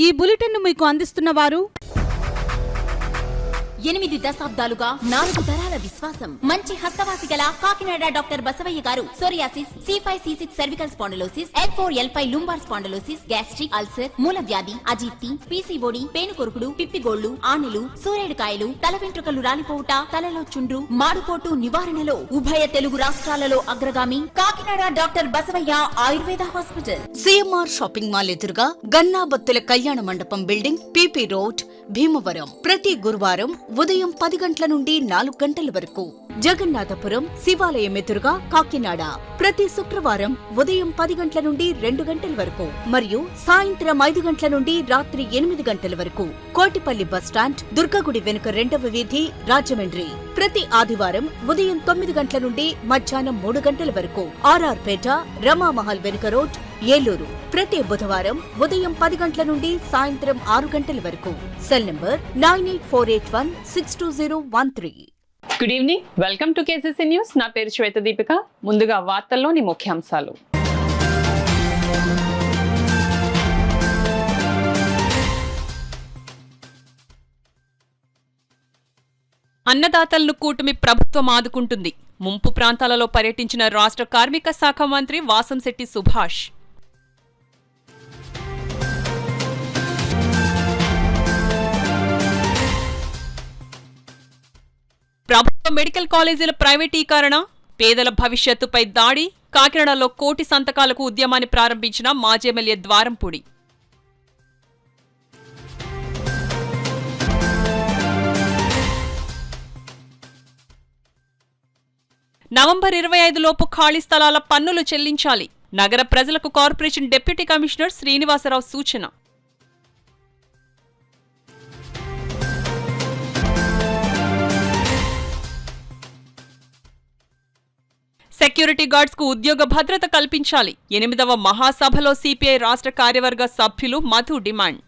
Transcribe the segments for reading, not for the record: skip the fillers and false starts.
ఈ బులెటిన్ మీకు అందిస్తున్న వారు 8 దశాబ్దాలుగా 4 తరాల విశ్వాసం. మంచి హస్తవాసి గల కాకినాడ డాక్టర్ బసవయ్య గారు psoriasis, C5C6 cervical spondylosis, L4L5 lumbar spondylosis, gastric ulcer, మూల వ్యాధి, అజీర్తి, పీసీఓడి, పేనుకొరుకుడు, పిప్పిగోళ్లు, ఆనెలు, సూరేడుకాయలు, తల వెంట్రుకలు రాలిపోవుట, తలలో చుండ్రు, మాడుపోటు నివారణలో ఉభయ తెలుగు రాష్ట్రాలలో అగ్రగామి Kakinada doctor Basavayya Ayurveda hospital. CMR shopping mall ఎదురుగా గన్నాబత్తుల కళ్యాణ మండపం బిల్డింగ్, పిపి రోడ్, భీమవరం. ప్రతి గురువారం ఉదయం 10 గంటల నుండి 4 గంటల వరకు. జగన్నాథపురం శివాలయం ఎదురుగా కాకినాడ ప్రతి శుక్రవారం ఉదయం 10 గంటల నుండి 2 గంటల వరకు మరియు సాయంత్రం 5 గంటల నుండి రాత్రి 8 గంటల వరకు. కోటిపల్లి బస్టాండ్, దుర్గగుడి వెనుక 2వ వీధి, రాజమండ్రి. ప్రతి ఆదివారం ఉదయం 9 గంటల నుండి మధ్యాహ్నం 3 గంటల వరకు. ఆర్ఆర్ పేట, రమామహల్ వెనుక రోడ్, ఏలూరు. ప్రతి బుధవారం ఉదయం 10 గంటల నుండి సాయంత్రం 6 గంటల వరకు. Cell number 9848162013. Good evening, welcome to KCC news. నా పేరు శ్వేత దీపిక. ముందుగా వార్తల్లోని ముఖ్యాంశాలు. అన్నదాతలను కూటమి ప్రభుత్వం ఆదుకుంటుంది. ముంపు ప్రాంతాలలో పర్యటించిన రాష్ట్ర కార్మిక శాఖ మంత్రి వాసంశెట్టి సుభాష్. ప్రభుత్వ మెడికల్ కాలేజీల ప్రైవేటీకరణ, పేదల భవిష్యత్తుపై దాడి. కాకినాడలో 1 కోటి సంతకాలకు ఉద్యమాన్ని ప్రారంభించిన మాజీ ఎమ్మెల్యే ద్వారంపూడి. నవంబర్ 25 లోపు ఖాళీ స్థలాల పన్నులు చెల్లించాలి. నగర ప్రజలకు కార్పొరేషన్ డిప్యూటీ కమిషనర్ శ్రీనివాసరావు సూచన. సెక్యూరిటీ గార్డ్స్ కు ఉద్యోగ భద్రత కల్పించాలి. 8వ మహాసభలో సిపిఐ రాష్ట్ర కార్యవర్గ సభ్యులు మధు డిమాండ్.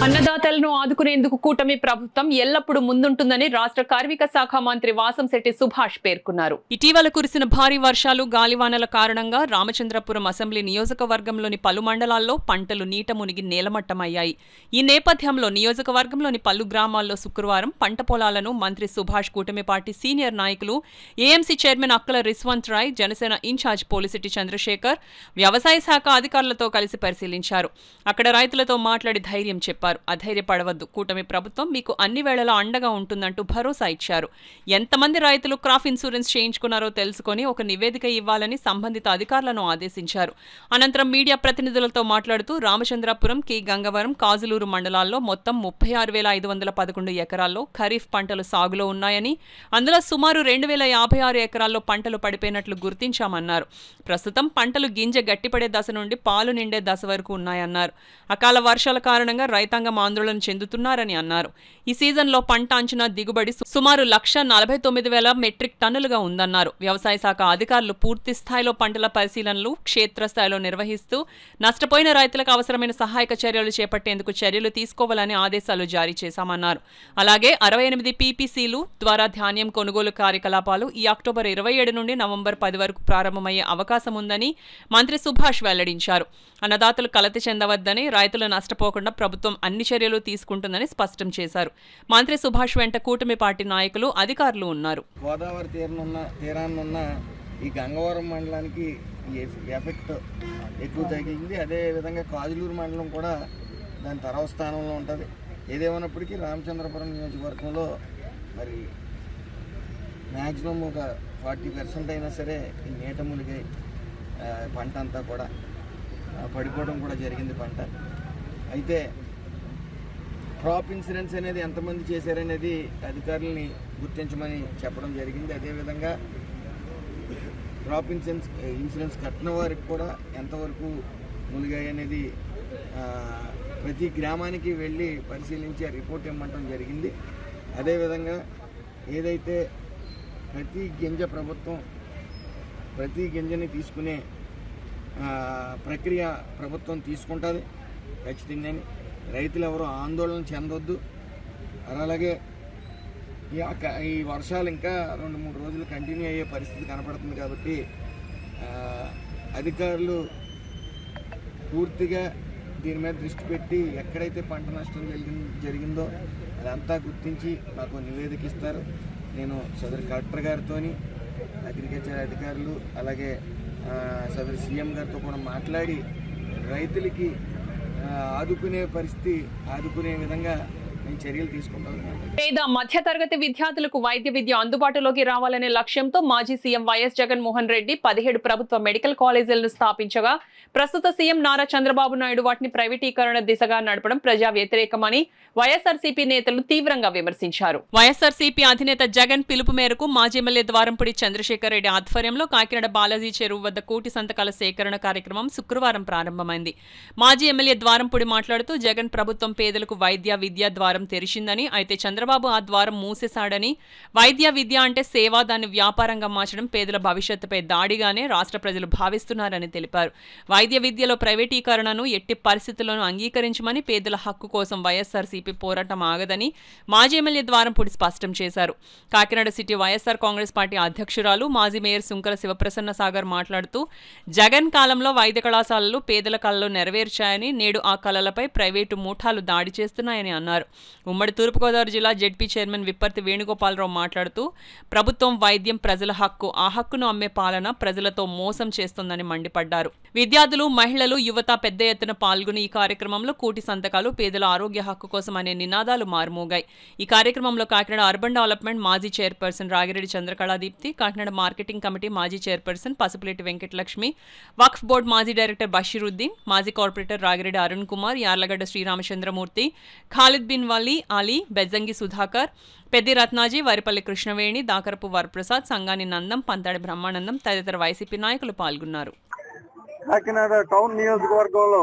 అన్నదాతలను ఆదుకునేందుకు కూటమి ప్రభుత్వం ఎల్లప్పుడూ ముందుంటుందని రాష్ట్ర కార్మిక శాఖ మంత్రి వాసంశెట్టి సుభాష్ పేర్కొన్నారు. ఇటీవల కురిసిన భారీ వర్షాలు, గాలివానల కారణంగా రామచంద్రపురం అసెంబ్లీ నియోజకవర్గంలోని పలు మండలాల్లో పంటలు నీట మునిగి నేలమట్టమయ్యాయి. ఈ నేపథ్యంలో నియోజకవర్గంలోని పలు గ్రామాల్లో శుక్రవారం పంట పొలాలను మంత్రి సుభాష్, కూటమి పార్టీ సీనియర్ నాయకులు, ఏఎంసీ చైర్మన్ అక్కల రిస్వంత్ రాయ్, జనసేన ఇన్ఛార్జ్ పోలిశెట్టి చంద్రశేఖర్, వ్యవసాయ శాఖ అధికారులతో కలిసి పరిశీలించారు. అక్కడ రైతులతో మాట్లాడి ధైర్యం చెప్పారు. అధైర్యపడవద్దు, కూటమి ప్రభుత్వం మీకు అన్ని వేళలా అండగా ఉంటుందంటూ భరోసా ఇచ్చారు. ఎంతమంది రైతులు క్రాప్ ఇన్సూరెన్స్ చేయించుకున్నారో తెలుసుకుని ఒక నివేదిక ఇవ్వాలని సంబంధిత అధికారులను ఆదేశించారు. అనంతరం మీడియా ప్రతినిధులతో మాట్లాడుతూ రామచంద్రపురం, కె గంగవరం, కాజులూరు మండలాల్లో మొత్తం 36,511 ఎకరాల్లో ఖరీఫ్ పంటలు సాగులో ఉన్నాయని, అందులో సుమారు 2,056 ఎకరాల్లో పంటలు పడిపోయినట్లు గుర్తించామన్నారు. ప్రస్తుతం పంటలు గింజ గట్టిపడే దశ నుండి పాలు నిండే దశ వరకు ఉన్నాయన్నారు. అకాల వర్షాల కారణంగా రైతాంగం ఆందోళన చెందుతున్నారని అన్నారు. ఈ సీజన్లో పంట అంచనా దిగుబడి సుమారు 1,49,000 మెట్రిక్ టన్నులుగా ఉందన్నారు. వ్యవసాయ శాఖ అధికారులు పూర్తి స్థాయిలో పంటల పరిశీలనలు క్షేత్రస్థాయిలో నిర్వహిస్తూ నష్టపోయిన రైతులకు అవసరమైన సహాయక చర్యలు చేపట్టేందుకు చర్యలు తీసుకోవాలని ఆదేశాలు జారీ చేశామన్నారు. అలాగే 68 పీపీసీలు ద్వారా ధాన్యం కొనుగోలు కార్యకలాపాలు ఈ అక్టోబర్ 27 నుండి నవంబర్ 10 వరకు ప్రారంభమయ్యే అవకాశం ఉందని మంత్రి సుభాష్ వెల్లడించారు. అన్నదాతలు కలత చెందవద్దని, రైతులు నష్టపోకుండా ప్రభుత్వం అన్ని చర్యలు తీసుకుంటుందని స్పష్టం చేశారు. మంత్రి సుభాష్ వెంట కూటమి పార్టీ నాయకులు, అధికారులు ఉన్నారు. గోదావరి తీరాన్నున్న ఈ గంగవరం మండలానికి ఎఫెక్ట్ ఎక్కువ తగ్గింది. అదేవిధంగా కాజులూరు మండలం కూడా దాని తర్వా స్థానంలో ఉంటుంది. ఏదేమైనప్పటికీ రామచంద్రపురం నియోజకవర్గంలో మరి మ్యాక్సిమం ఒక 40% అయినా సరే ఈ నీట మునిగి పంట అంతా కూడా పడిపోవడం కూడా జరిగింది పంట. అయితే క్రాప్ ఇన్సూరెన్స్ అనేది ఎంతమంది చేశారనేది అధికారులని గుర్తించమని చెప్పడం జరిగింది. అదేవిధంగా క్రాప్ ఇన్సూరెన్స్ కట్టిన వారికి కూడా ఎంతవరకు మునిగాయి అనేది ప్రతి గ్రామానికి వెళ్ళి పరిశీలించి ఆ రిపోర్ట్ ఇవ్వమంటం జరిగింది. అదేవిధంగా ఏదైతే ప్రతి గింజని తీసుకునే ప్రక్రియ ప్రభుత్వం తీసుకుంటుంది ఖచ్చితంగా. రైతులు ఎవరు ఆందోళన చెందొద్దు. అలాగే ఈ వర్షాలు ఇంకా 2-3 రోజులు కంటిన్యూ అయ్యే పరిస్థితి కనపడుతుంది కాబట్టి అధికారులు పూర్తిగా దీని మీద దృష్టి పెట్టి ఎక్కడైతే పంట నష్టం జరిగిందో అదంతా గుర్తించి నాకు నివేదిక ఇస్తారు. నేను సదరు కలెక్టర్ గారితో, అగ్రికల్చర్ అధికారులు, అలాగే సదరు సీఎం గారితో కూడా మాట్లాడి రైతులకి ఆదుకునే విధంగా నేను చర్యలు తీసుకుంటాను. పేద మధ్యతరగతి విద్యార్థులకు వైద్య విద్య అందుబాటులోకి రావాలనే లక్ష్యంతో మాజీ సీఎం వైఎస్ జగన్మోహన్ రెడ్డి 17 ప్రభుత్వ మెడికల్ కాలేజీలను స్థాపించగా ప్రస్తుత సీఎం నారా చంద్రబాబు నాయుడు వాటిని ప్రైవేటీకరణ దిశగా నడపడం ప్రజా వ్యతిరేకమని వైఎస్ఆర్సీపీ నేతలు తీవ్రంగా విమర్శించారు. వైఎస్ఆర్సీపీ అధినేత జగన్ పిలుపు మేరకు మాజీ ఎమ్మెల్యే ద్వారంపూడి చంద్రశేఖర్ రెడ్డి ఆధ్వర్యంలో కాకినాడ బాలాజీ చెరువు వద్ద కోటి సంతకాల సేకరణ కార్యక్రమం శుక్రవారం ప్రారంభమైంది. మాజీ ఎమ్మెల్యే ద్వారంపూడి మాట్లాడుతూ జగన్ ప్రభుత్వం పేదలకు వైద్య విద్య ద్వారం తెరిచిందని, అయితే చంద్రబాబు ఆ ద్వారం మూసేశాడని, వైద్య విద్య అంటే సేవ, దాన్ని వ్యాపారంగా మార్చడం పేదల భవిష్యత్తుపై దాడిగానే రాష్ట్ర ప్రజలు భావిస్తున్నారని తెలిపారు. వైద్య విద్యలో ప్రైవేటీకరణను ఎట్టి పరిస్థితుల్లోనూ అంగీకరించమని, పేదల హక్కు కోసం వైఎస్ఆర్సీపీ పోరాటం ఆగదని మాజీ ఎమ్మెల్యే ద్వారంపూడి స్పష్టం చేశారు. కాకినాడ సిటీ వైఎస్ఆర్ కాంగ్రెస్ పార్టీ అధ్యక్షురాలు మాజీ మేయర్ సుంకర శివప్రసన్న సాగర్ మాట్లాడుతూ జగన్ కాలంలో వైద్య కళాశాలలు పేదల కళలు నెరవేర్చాయని, నేడు ఆ కళలపై ప్రైవేటు ముఠాలు దాడి చేస్తున్నాయని అన్నారు. ఉమ్మడి తూర్పుగోదావరి జిల్లా జెడ్పీ చైర్మన్ విప్పర్తి వేణుగోపాలరావు మాట్లాడుతూ ప్రభుత్వం వైద్యం ప్రజల హక్కు, ఆ హక్కును అమ్మే పాలన ప్రజలతో మోసం చేస్తోందని మండిపడ్డారు. విద్యార్థులు, మహిళలు, యువత పెద్ద ఎత్తున పాల్గొని ఈ కార్యక్రమంలో కోటి సంతకాలు, పేదల ఆరోగ్య హక్కు కోసం అనే నినాదాలు మారుమోగాయి. ఈ కార్యక్రమంలో కాకినాడ అర్బన్ డెవలప్మెంట్ మాజీ chairperson Ragireddy Chandrakaladeepthi, Kakinada marketing committee మాజీ చైర్పర్సన్ పసుపులేటి వెంకటలక్ష్మి, వక్ఫ్ బోర్డు మాజీ డైరెక్టర్ బషీరుద్దీన్, మాజీ కార్పొరేటర్ రాగిరెడ్డి అరుణ్ కుమార్, యార్లగడ్డ శ్రీరామచంద్రమూర్తి, ఖాలిద్ బిన్ వలీ అలీ, బెజ్జంగి సుధాకర్, పెద్ది రత్నాజీ, వరిపల్లి కృష్ణవేణి, దాకరపు వరప్రసాద్, సంగాని నందం, పంతాడి బ్రహ్మానందం తదితర వైసీపీ నాయకులు పాల్గొన్నారు. కాకినాడ టౌన్ నియోజకవర్గంలో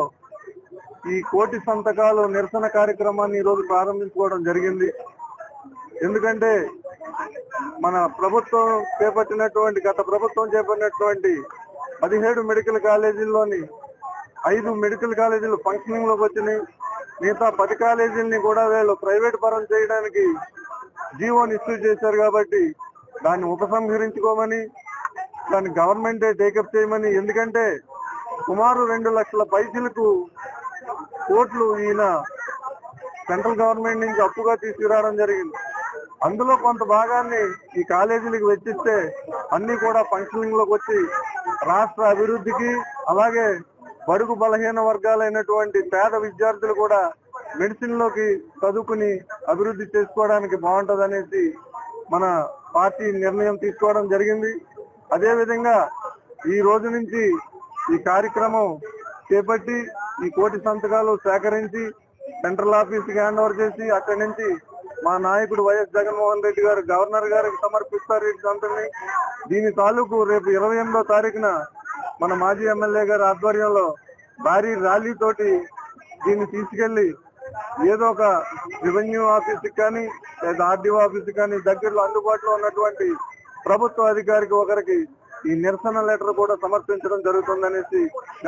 ఈ కోటి సంతకాలు నిరసన కార్యక్రమాన్ని ఈరోజు ప్రారంభించుకోవడం జరిగింది. ఎందుకంటే మన ప్రభుత్వం గత ప్రభుత్వం చేపట్టినటువంటి 17 మెడికల్ కాలేజీల్లోని 5 మెడికల్ కాలేజీలు ఫంక్షనింగ్ లోకి వచ్చినాయి. మిగతా 10 కాలేజీలని కూడా వీళ్ళు ప్రైవేట్ పరం చేయడానికి జీవోని ఇష్యూ చేశారు. కాబట్టి దాన్ని ఉపసంహరించుకోమని, దాన్ని గవర్నమెంటే టేకప్ చేయమని, ఎందుకంటే సుమారు 2 లక్షల పైసలకు కోట్లు ఈయన సెంట్రల్ గవర్నమెంట్ నుంచి అప్పుగా తీసుకురావడం జరిగింది. అందులో కొంత భాగాన్ని ఈ కాలేజీలకు వెచ్చిస్తే అన్ని కూడా ఫంక్షనింగ్ లోకి వచ్చి రాష్ట్ర అభివృద్ధికి, అలాగే బడుగు బలహీన వర్గాలైనటువంటి పేద విద్యార్థులు కూడా మెడిసిన్ లోకి చదువుకుని అభివృద్ధి చేసుకోవడానికి బాగుంటది అనేసి మన పార్టీ నిర్ణయం తీసుకోవడం జరిగింది. అదేవిధంగా ఈ రోజు నుంచి ఈ కార్యక్రమం చేపట్టి ఈ కోటి సంతకాలు సేకరించి సెంట్రల్ ఆఫీస్కి హ్యాండ్ ఓవర్ చేసి అక్కడి నుంచి మా నాయకుడు వైఎస్ జగన్మోహన్ రెడ్డి గారు గవర్నర్ గారికి సమర్పిస్తారు ఈ సంతని. దీని తాలూకు రేపు 28వ తారీఖున మన మాజీ ఎమ్మెల్యే గారి ఆధ్వర్యంలో భారీ ర్యాలీ తోటి దీన్ని తీసుకెళ్లి ఏదో ఒక రెవెన్యూ ఆఫీస్కి కానీ లేదా ఆర్డీఓ ఆఫీస్కి కానీ దగ్గరలో అందుబాటులో ఉన్నటువంటి ప్రభుత్వ అధికారికి ఒకరికి ఈ నిరసన లెటర్ కూడా సమర్పించడం జరుగుతుందనేసి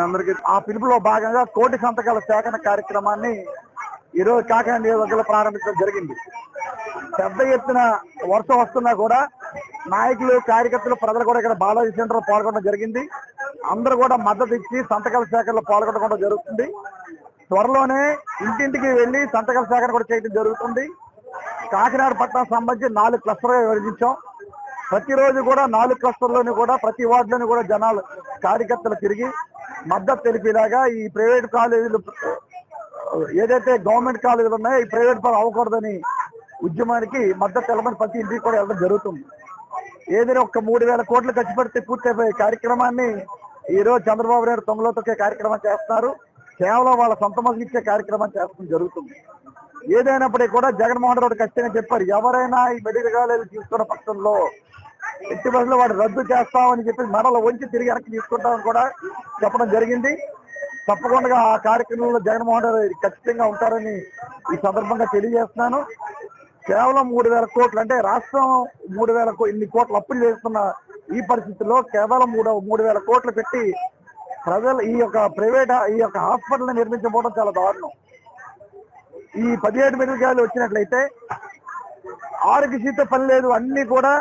అందరికీ ఆ పిలుపులో భాగంగా కోటి సంతకాల సేకరణ కార్యక్రమాన్ని ఈరోజు కాకినాడ నియోజకవర్గంలో ప్రారంభించడం జరిగింది. పెద్ద ఎత్తున వర్ష వస్తున్నా కూడా నాయకులు, కార్యకర్తలు, ప్రజలు కూడా ఇక్కడ బాలాజీ సెంటర్ పాల్గొనడం జరిగింది. అందరూ కూడా మద్దతు ఇచ్చి సంతకాల సేకరణలో పాల్గొనడం జరుగుతుంది. త్వరలోనే ఇంటింటికి వెళ్లి సంతకాల సేకరణ కూడా చేయడం జరుగుతుంది. కాకినాడ పట్టణం సంబంధించి 4 క్లస్టర్గా విభజించాం. ప్రతిరోజు కూడా 4 క్లస్టర్లోని కూడా ప్రతి వార్డులోని కూడా జనాలు, కార్యకర్తలు తిరిగి మద్దతు తెలిపేలాగా ఈ ప్రైవేట్ కాలేజీలు ఏదైతే గవర్నమెంట్ కాలేజీలు ఉన్నాయో ఈ ప్రైవేట్ పరం అవ్వకూడదని ఉద్యమానికి మద్దతు తెలమని ప్రతి ఇంటికి కూడా వెళ్ళడం జరుగుతుంది. ఏదైనా ఒక 3,000 కోట్లు ఖర్చు పెడితే పూర్తయిపోయే కార్యక్రమాన్ని ఈ రోజు చంద్రబాబు నాయుడు తొంగలో తొక్కే కార్యక్రమం చేస్తున్నారు. కేవలం వాళ్ళ సొంత మద్దతు ఇచ్చే కార్యక్రమం చేస్తడం జరుగుతుంది. ఏదైనప్పటికీ కూడా జగన్మోహన్ రెడ్డి ఖచ్చితంగా చెప్పారు, ఎవరైనా ఈ మెడికల్ కాలేజీలు తీసుకున్న పక్షంలో ఎట్టి బస్సులో వాడు రద్దు చేస్తామని చెప్పి మనలో వంచి తిరిగి వెనక్కి తీసుకుంటామని కూడా చెప్పడం జరిగింది. తప్పకుండా ఆ కార్యక్రమంలో జగన్మోహన్ రెడ్డి ఖచ్చితంగా ఉంటారని ఈ సందర్భంగా తెలియజేస్తున్నాను. కేవలం 3,000 కోట్లు అంటే రాష్ట్రం 3,000 ఇన్ని కోట్లు అప్పులు చేస్తున్న ఈ పరిస్థితుల్లో కేవలం 3,000 కోట్లు పెట్టి ప్రజలు ఈ యొక్క హాస్పిటల్ నిర్మించబోవడం చాలా దారుణం. ఈ 17 మెడికల్ కాలేజీలు వచ్చినట్లయితే ఆరోగ్యశ్రీతో పని లేదు, అన్ని కూడా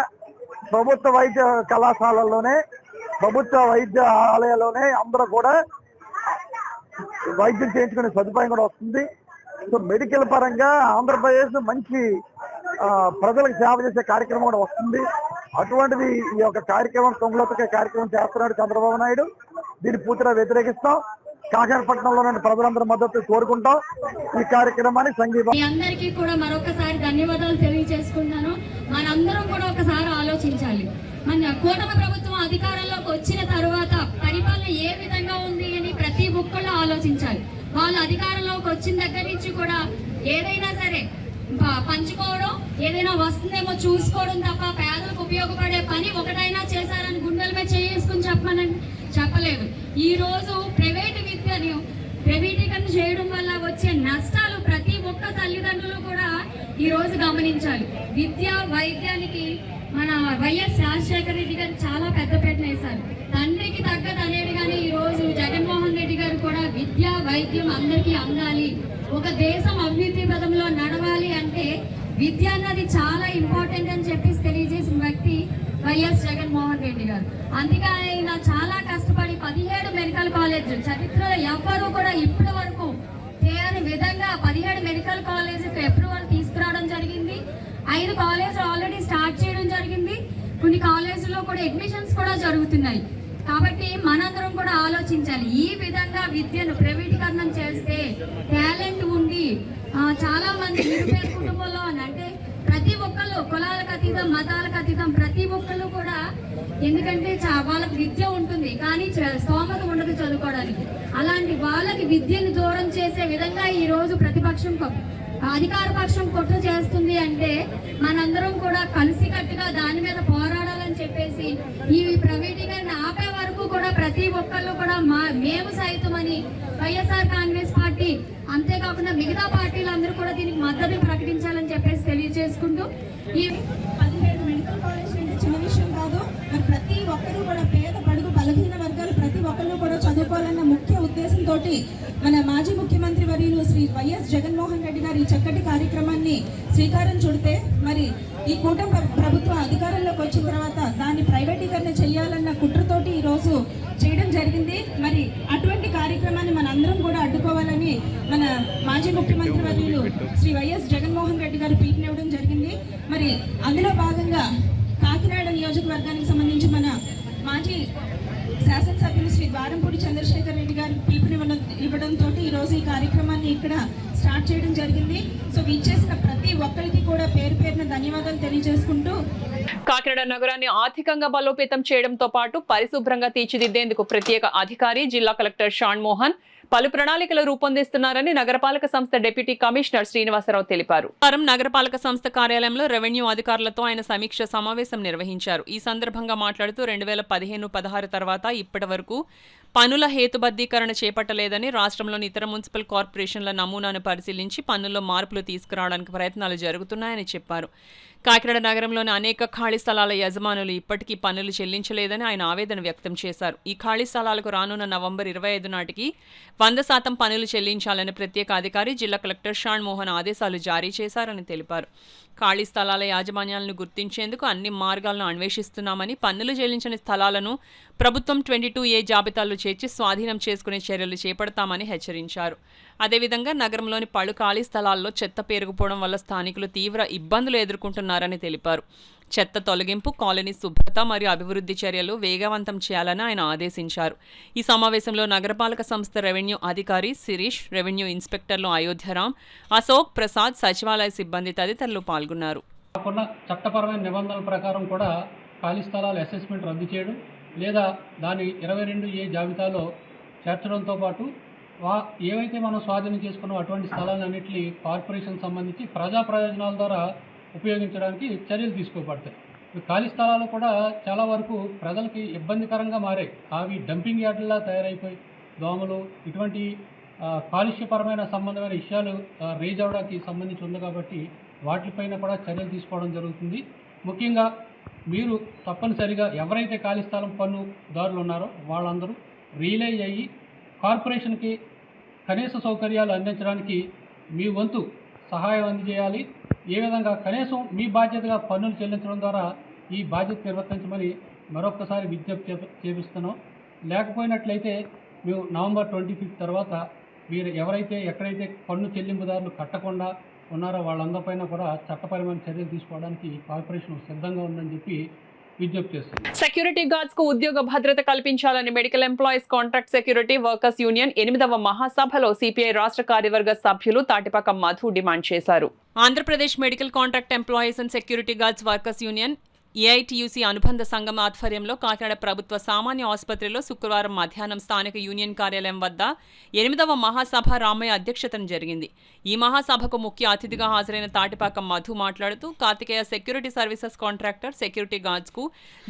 ప్రభుత్వ వైద్య కళాశాలల్లోనే ప్రభుత్వ వైద్య ఆలయాల్లోనే అందరూ కూడా వైద్యం చేయించుకునే సదుపాయం కూడా వస్తుంది. సో మెడికల్ పరంగా ఆంధ్రప్రదేశ్ మంచి ప్రజలకు సేవ చేసే కార్యక్రమం కూడా వస్తుంది. అటువంటిది ఈ యొక్క కార్యక్రమం తొంగలోతక కార్యక్రమం చేస్తున్నాడు చంద్రబాబు నాయుడు. దీన్ని పూర్తిగా వ్యతిరేకిస్తాం. కాకినాడపట్నంలో ప్రజలందరూ మద్దతు కోరుకుంటాం. ఈ కార్యక్రమానికి సంఘీభావం. మీ అందరికీ కూడా మరొకసారి ధన్యవాదాలు తెలియజేసుకుంటాను. మనందరం కూడా ఒకసారి ఆలోచించాలి. మన కూటమి ప్రభుత్వం అధికారంలోకి వచ్చిన తర్వాత పరిపాలన ఏ విధంగా ఉంది అని ప్రతి ఒక్కళ్ళు ఆలోచించాలి. వాళ్ళు అధికారంలోకి వచ్చిన దగ్గర నుంచి కూడా ఏదైనా సరే పంచుకోవడం, ఏదైనా వస్తుందేమో చూసుకోవడం తప్ప పేదలకు ఉపయోగపడే పని ఒకటైనా చేశారని గుండెల మీద చేసుకుని చెప్పలేదు. ఈ రోజు ప్రైవేటు విద్యను ప్రైవేటీకరణ చేయడం వల్ల వచ్చే నష్టాలు ప్రతి ఒక్క తల్లిదండ్రులు కూడా ఈ రోజు గమనించాలి. విద్య వైద్యానికి మన వైఎస్ రాజశేఖర రెడ్డి గారు చాలా పెద్దపీట వేశారు. తండ్రికి తగ్గదు అనేది కానీ ఈ రోజు జగన్మోహన్ రెడ్డి గారు కూడా విద్య వైద్యం అందరికీ అందాలి, ఒక దేశం అభివృద్ధి పదంలో నడవాలి అంటే విద్య అన్నది చాలా ఇంపార్టెంట్ అని చెప్పేసి తెలియజేసిన వ్యక్తి వైఎస్ జగన్మోహన్ రెడ్డి గారు. అందుకే ఆయన చాలా కష్టపడి 17 మెడికల్ కాలేజీలు చరిత్రలో ఎవ్వరూ కూడా ఇప్పటి వరకు చేయని విధంగా 17 మెడికల్ కాలేజీకి అప్రూవల్ తీసుకురావడం జరిగింది. 5 కాలేజీలు ఆల్రెడీ స్టార్ట్ చేయడం జరిగింది. కొన్ని కాలేజీల్లో కూడా అడ్మిషన్స్ కూడా జరుగుతున్నాయి. కాబట్టి మనందరం కూడా ఆలోచించాలి. ఈ విధంగా విద్యను ప్రైవేటీకరణం చేస్తే టాలెంట్ ఉండి చాలా మంది నిరుపేద కుటుంబంలో అంటే ప్రతి ఒక్కళ్ళు కులాలకు అతీతం మతాలకు అతీతం ప్రతి ఒక్కళ్ళు కూడా, ఎందుకంటే వాళ్ళకి విద్య ఉంటుంది కానీ స్తోమత ఉండదు చదువుకోవడానికి. అలాంటి వాళ్ళకి విద్యను దూరం చేసే విధంగా ఈ రోజు ప్రతిపక్షం అధికార పక్షం కుట్ర చేస్తుంది అంటే మనందరం కూడా కలిసికట్టుగా దాని మీద పోరాడాలని చెప్పేసి ఈ ప్రైవేటీకరణ ఆపే వరకు కూడా ప్రతి ఒక్కళ్ళు కూడా మేము సైతమని వైఎస్ఆర్ కాంగ్రెస్ పార్టీ అంతేకాకుండా మిగతా పార్టీలు అందరూ కూడా దీనికి మద్దతు ప్రకటించాలని చెప్పేసి తెలియజేసుకుంటూ ఈ 17 మెడికల్ కాలేజ్ అంటే చిన్న విషయం కాదు. మరి ప్రతి ఒక్కరూ కూడా పేద బడుగు బలహీన వర్గాలు ప్రతి ఒక్కళ్ళు కూడా చదువుకోవాలన్న ముఖ్య ఉద్దేశంతో మన మాజీ ముఖ్యమంత్రి వర్యులు శ్రీ వైఎస్ జగన్మోహన్ రెడ్డి గారు ఈ చక్కటి కార్యక్రమాన్ని శ్రీకారం చుడితే మరి ఈ కూటమి ప్రభుత్వం అధికారంలోకి వచ్చిన తర్వాత దాన్ని ప్రైవేటీకరణ చేయాలన్న కుట్రతోటి ఈరోజు చేయడం జరిగింది. మరి అటువంటి కార్యక్రమాన్ని మన అందరం కూడా అడ్డుకోవాలని మన మాజీ ముఖ్యమంత్రి వర్యులు శ్రీ వైఎస్ జగన్మోహన్ రెడ్డి గారు పిలుపునివ్వడం జరిగింది. మరి అందులో భాగంగా కాకినాడ నియోజకవర్గానికి సంబంధించి మన మాజీ శాసనసభ్యులు శ్రీ ద్వారంపూడి చంద్రశేఖర్ రెడ్డి గారు ఇవ్వడంతో ఈరోజు ఈ కార్యక్రమాన్ని ఇక్కడ స్టార్ట్ చేయడం జరిగింది. సో ఇచ్చేసిన ప్రతి ఒక్కరికి కూడా పేరు పేరున ధన్యవాదాలు తెలియజేసుకుంటూ కాకినాడ నగరాన్ని ఆర్థికంగా బలోపేతం చేయడంతో పాటు పరిశుభ్రంగా తీర్చిదిద్దేందుకు ప్రత్యేక అధికారి జిల్లా కలెక్టర్ షాన్ మోహన్ పలు ప్రణాళికలు రూపొందిస్తున్నారని నగరపాలక సంస్థ డిప్యూటీ కమిషనర్ శ్రీనివాసరావు తెలిపారు. నగరపాలక సంస్థ కార్యాలయంలో రెవెన్యూ అధికారులతో ఆయన సమీక్ష సమావేశం నిర్వహించారు. ఈ సందర్భంగా మాట్లాడుతూ 2015-16 తర్వాత ఇప్పటి వరకు పన్నుల హేతుబద్ధీకరణ చేపట్టలేదని, రాష్ట్రంలోని ఇతర మున్సిపల్ కార్పొరేషన్ల నమూనాను పరిశీలించి పన్నుల్లో మార్పులు తీసుకురావడానికి ప్రయత్నాలు జరుగుతున్నాయని చెప్పారు. కాకినాడ నగరంలోని అనేక ఖాళీ స్థలాల యజమానులు ఇప్పటికీ పన్నులు చెల్లించలేదని ఆయన ఆవేదన వ్యక్తం చేశారు. ఈ ఖాళీ స్థలాలకు రానున్న నవంబర్ 25 నాటికి 100% పన్నులు చెల్లించాలని ప్రత్యేక అధికారి జిల్లా కలెక్టర్ షాన్ మోహన్ ఆదేశాలు జారీ చేశారని తెలిపారు. ఖాళీ స్థలాల యాజమాన్యాలను గుర్తించేందుకు అన్ని మార్గాలను అన్వేషిస్తున్నామని, పన్నులు చెల్లించని స్థలాలను ప్రభుత్వం 22A జాబితాలో చేర్చి స్వాధీనం చేసుకునే చర్యలు చేపడతామని హెచ్చరించారు. అదేవిధంగా నగరంలోని పలు ఖాళీ స్థలాల్లో చెత్త పేరుకుపోవడం వల్ల స్థానికులు తీవ్ర ఇబ్బందులు ఎదుర్కొంటున్నారని తెలిపారు. చెత్త తొలగింపు, కాలనీ శుభ్రత మరియు అభివృద్ధి చర్యలు వేగవంతం చేయాలని ఆయన ఆదేశించారు. ఈ సమావేశంలో నగరపాలక సంస్థ రెవెన్యూ అధికారి శిరీష్, రెవెన్యూ ఇన్స్పెక్టర్లు అయోధ్యరాం, అశోక్ ప్రసాద్, సచివాలయ సిబ్బంది తదితరులు పాల్గొన్నారు. చట్టపరమైన నిబంధనల ప్రకారం కూడా ఖాళీ స్థలాల అసెస్మెంట్ రద్దు చేయడం లేదా దాని 22A జాబితాలో చేర్చడంతో పాటు ఏవైతే మనం స్వాధీనం చేసుకున్నామో అటువంటి స్థలాలన్నింటినీ కార్పొరేషన్ సంబంధించి ప్రజా ప్రయోజనాల ద్వారా ఉపయోగించడానికి చర్యలు తీసుకోబడతాయి. ఖాళీ స్థలాలు కూడా చాలా వరకు ప్రజలకి ఇబ్బందికరంగా మారాయి. అవి డంపింగ్ యార్డులా తయారైపోయి దోమలు ఇటువంటి కాలుష్యపరమైన సంబంధమైన విషయాలు రేజ్ అవడానికి సంబంధించి ఉంది కాబట్టి వాటిపైన కూడా చర్యలు తీసుకోవడం జరుగుతుంది. ముఖ్యంగా మీరు తప్పనిసరిగా ఎవరైతే ఖాళీ స్థలం పన్నుదారులు ఉన్నారో వాళ్ళందరూ రియలైజ్ అయ్యి కార్పొరేషన్కి కనీస సౌకర్యాలు అందించడానికి మీ వంతు సహాయం అందజేయాలి. ఏ విధంగా కనీసం మీ బాధ్యతగా పన్నులు చెల్లించడం ద్వారా ఈ బాధ్యత నిర్వర్తించమని మరొక్కసారి విజ్ఞప్తి చేపిస్తున్నాం. లేకపోయినట్లయితే మేము నవంబర్ 25 తర్వాత మీరు ఎవరైతే ఎక్కడైతే పన్ను చెల్లింపుదారులు కట్టకుండా ఉన్నారో వాళ్ళందరిపైన కూడా చట్టపరమైన చర్యలు తీసుకోవడానికి కార్పొరేషన్ సిద్ధంగా ఉందని చెప్పి విజ్ఞప్తి చేస్తుంది. సెక్యూరిటీ గార్డ్స్ కు ఉద్యోగ భద్రత కల్పించాలని medical employees contract security workers union 8వ మహాసభలో సిపిఐ రాష్ట్ర కార్యవర్గ సభ్యులు తాటిపాక మధు డిమాండ్ చేశారు. Andhra Pradesh medical contract employees and security guards workers union AITUC అనుబంధ సంఘం ఆధ్వర్యంలో కాకినాడ ప్రభుత్వ సామాన్య ఆసుపత్రిలో శుక్రవారం మధ్యాహ్నం స్థానిక యూనియన్ కార్యాలయం వద్ద 8వ మహాసభ రామయ్య అధ్యక్షతన జరిగింది. ఈ మహాసభకు ముఖ్య అతిథిగా హాజరైన తాటిపాక మధు మాట్లాడుతూ Karthikeya security services contractor security guards కు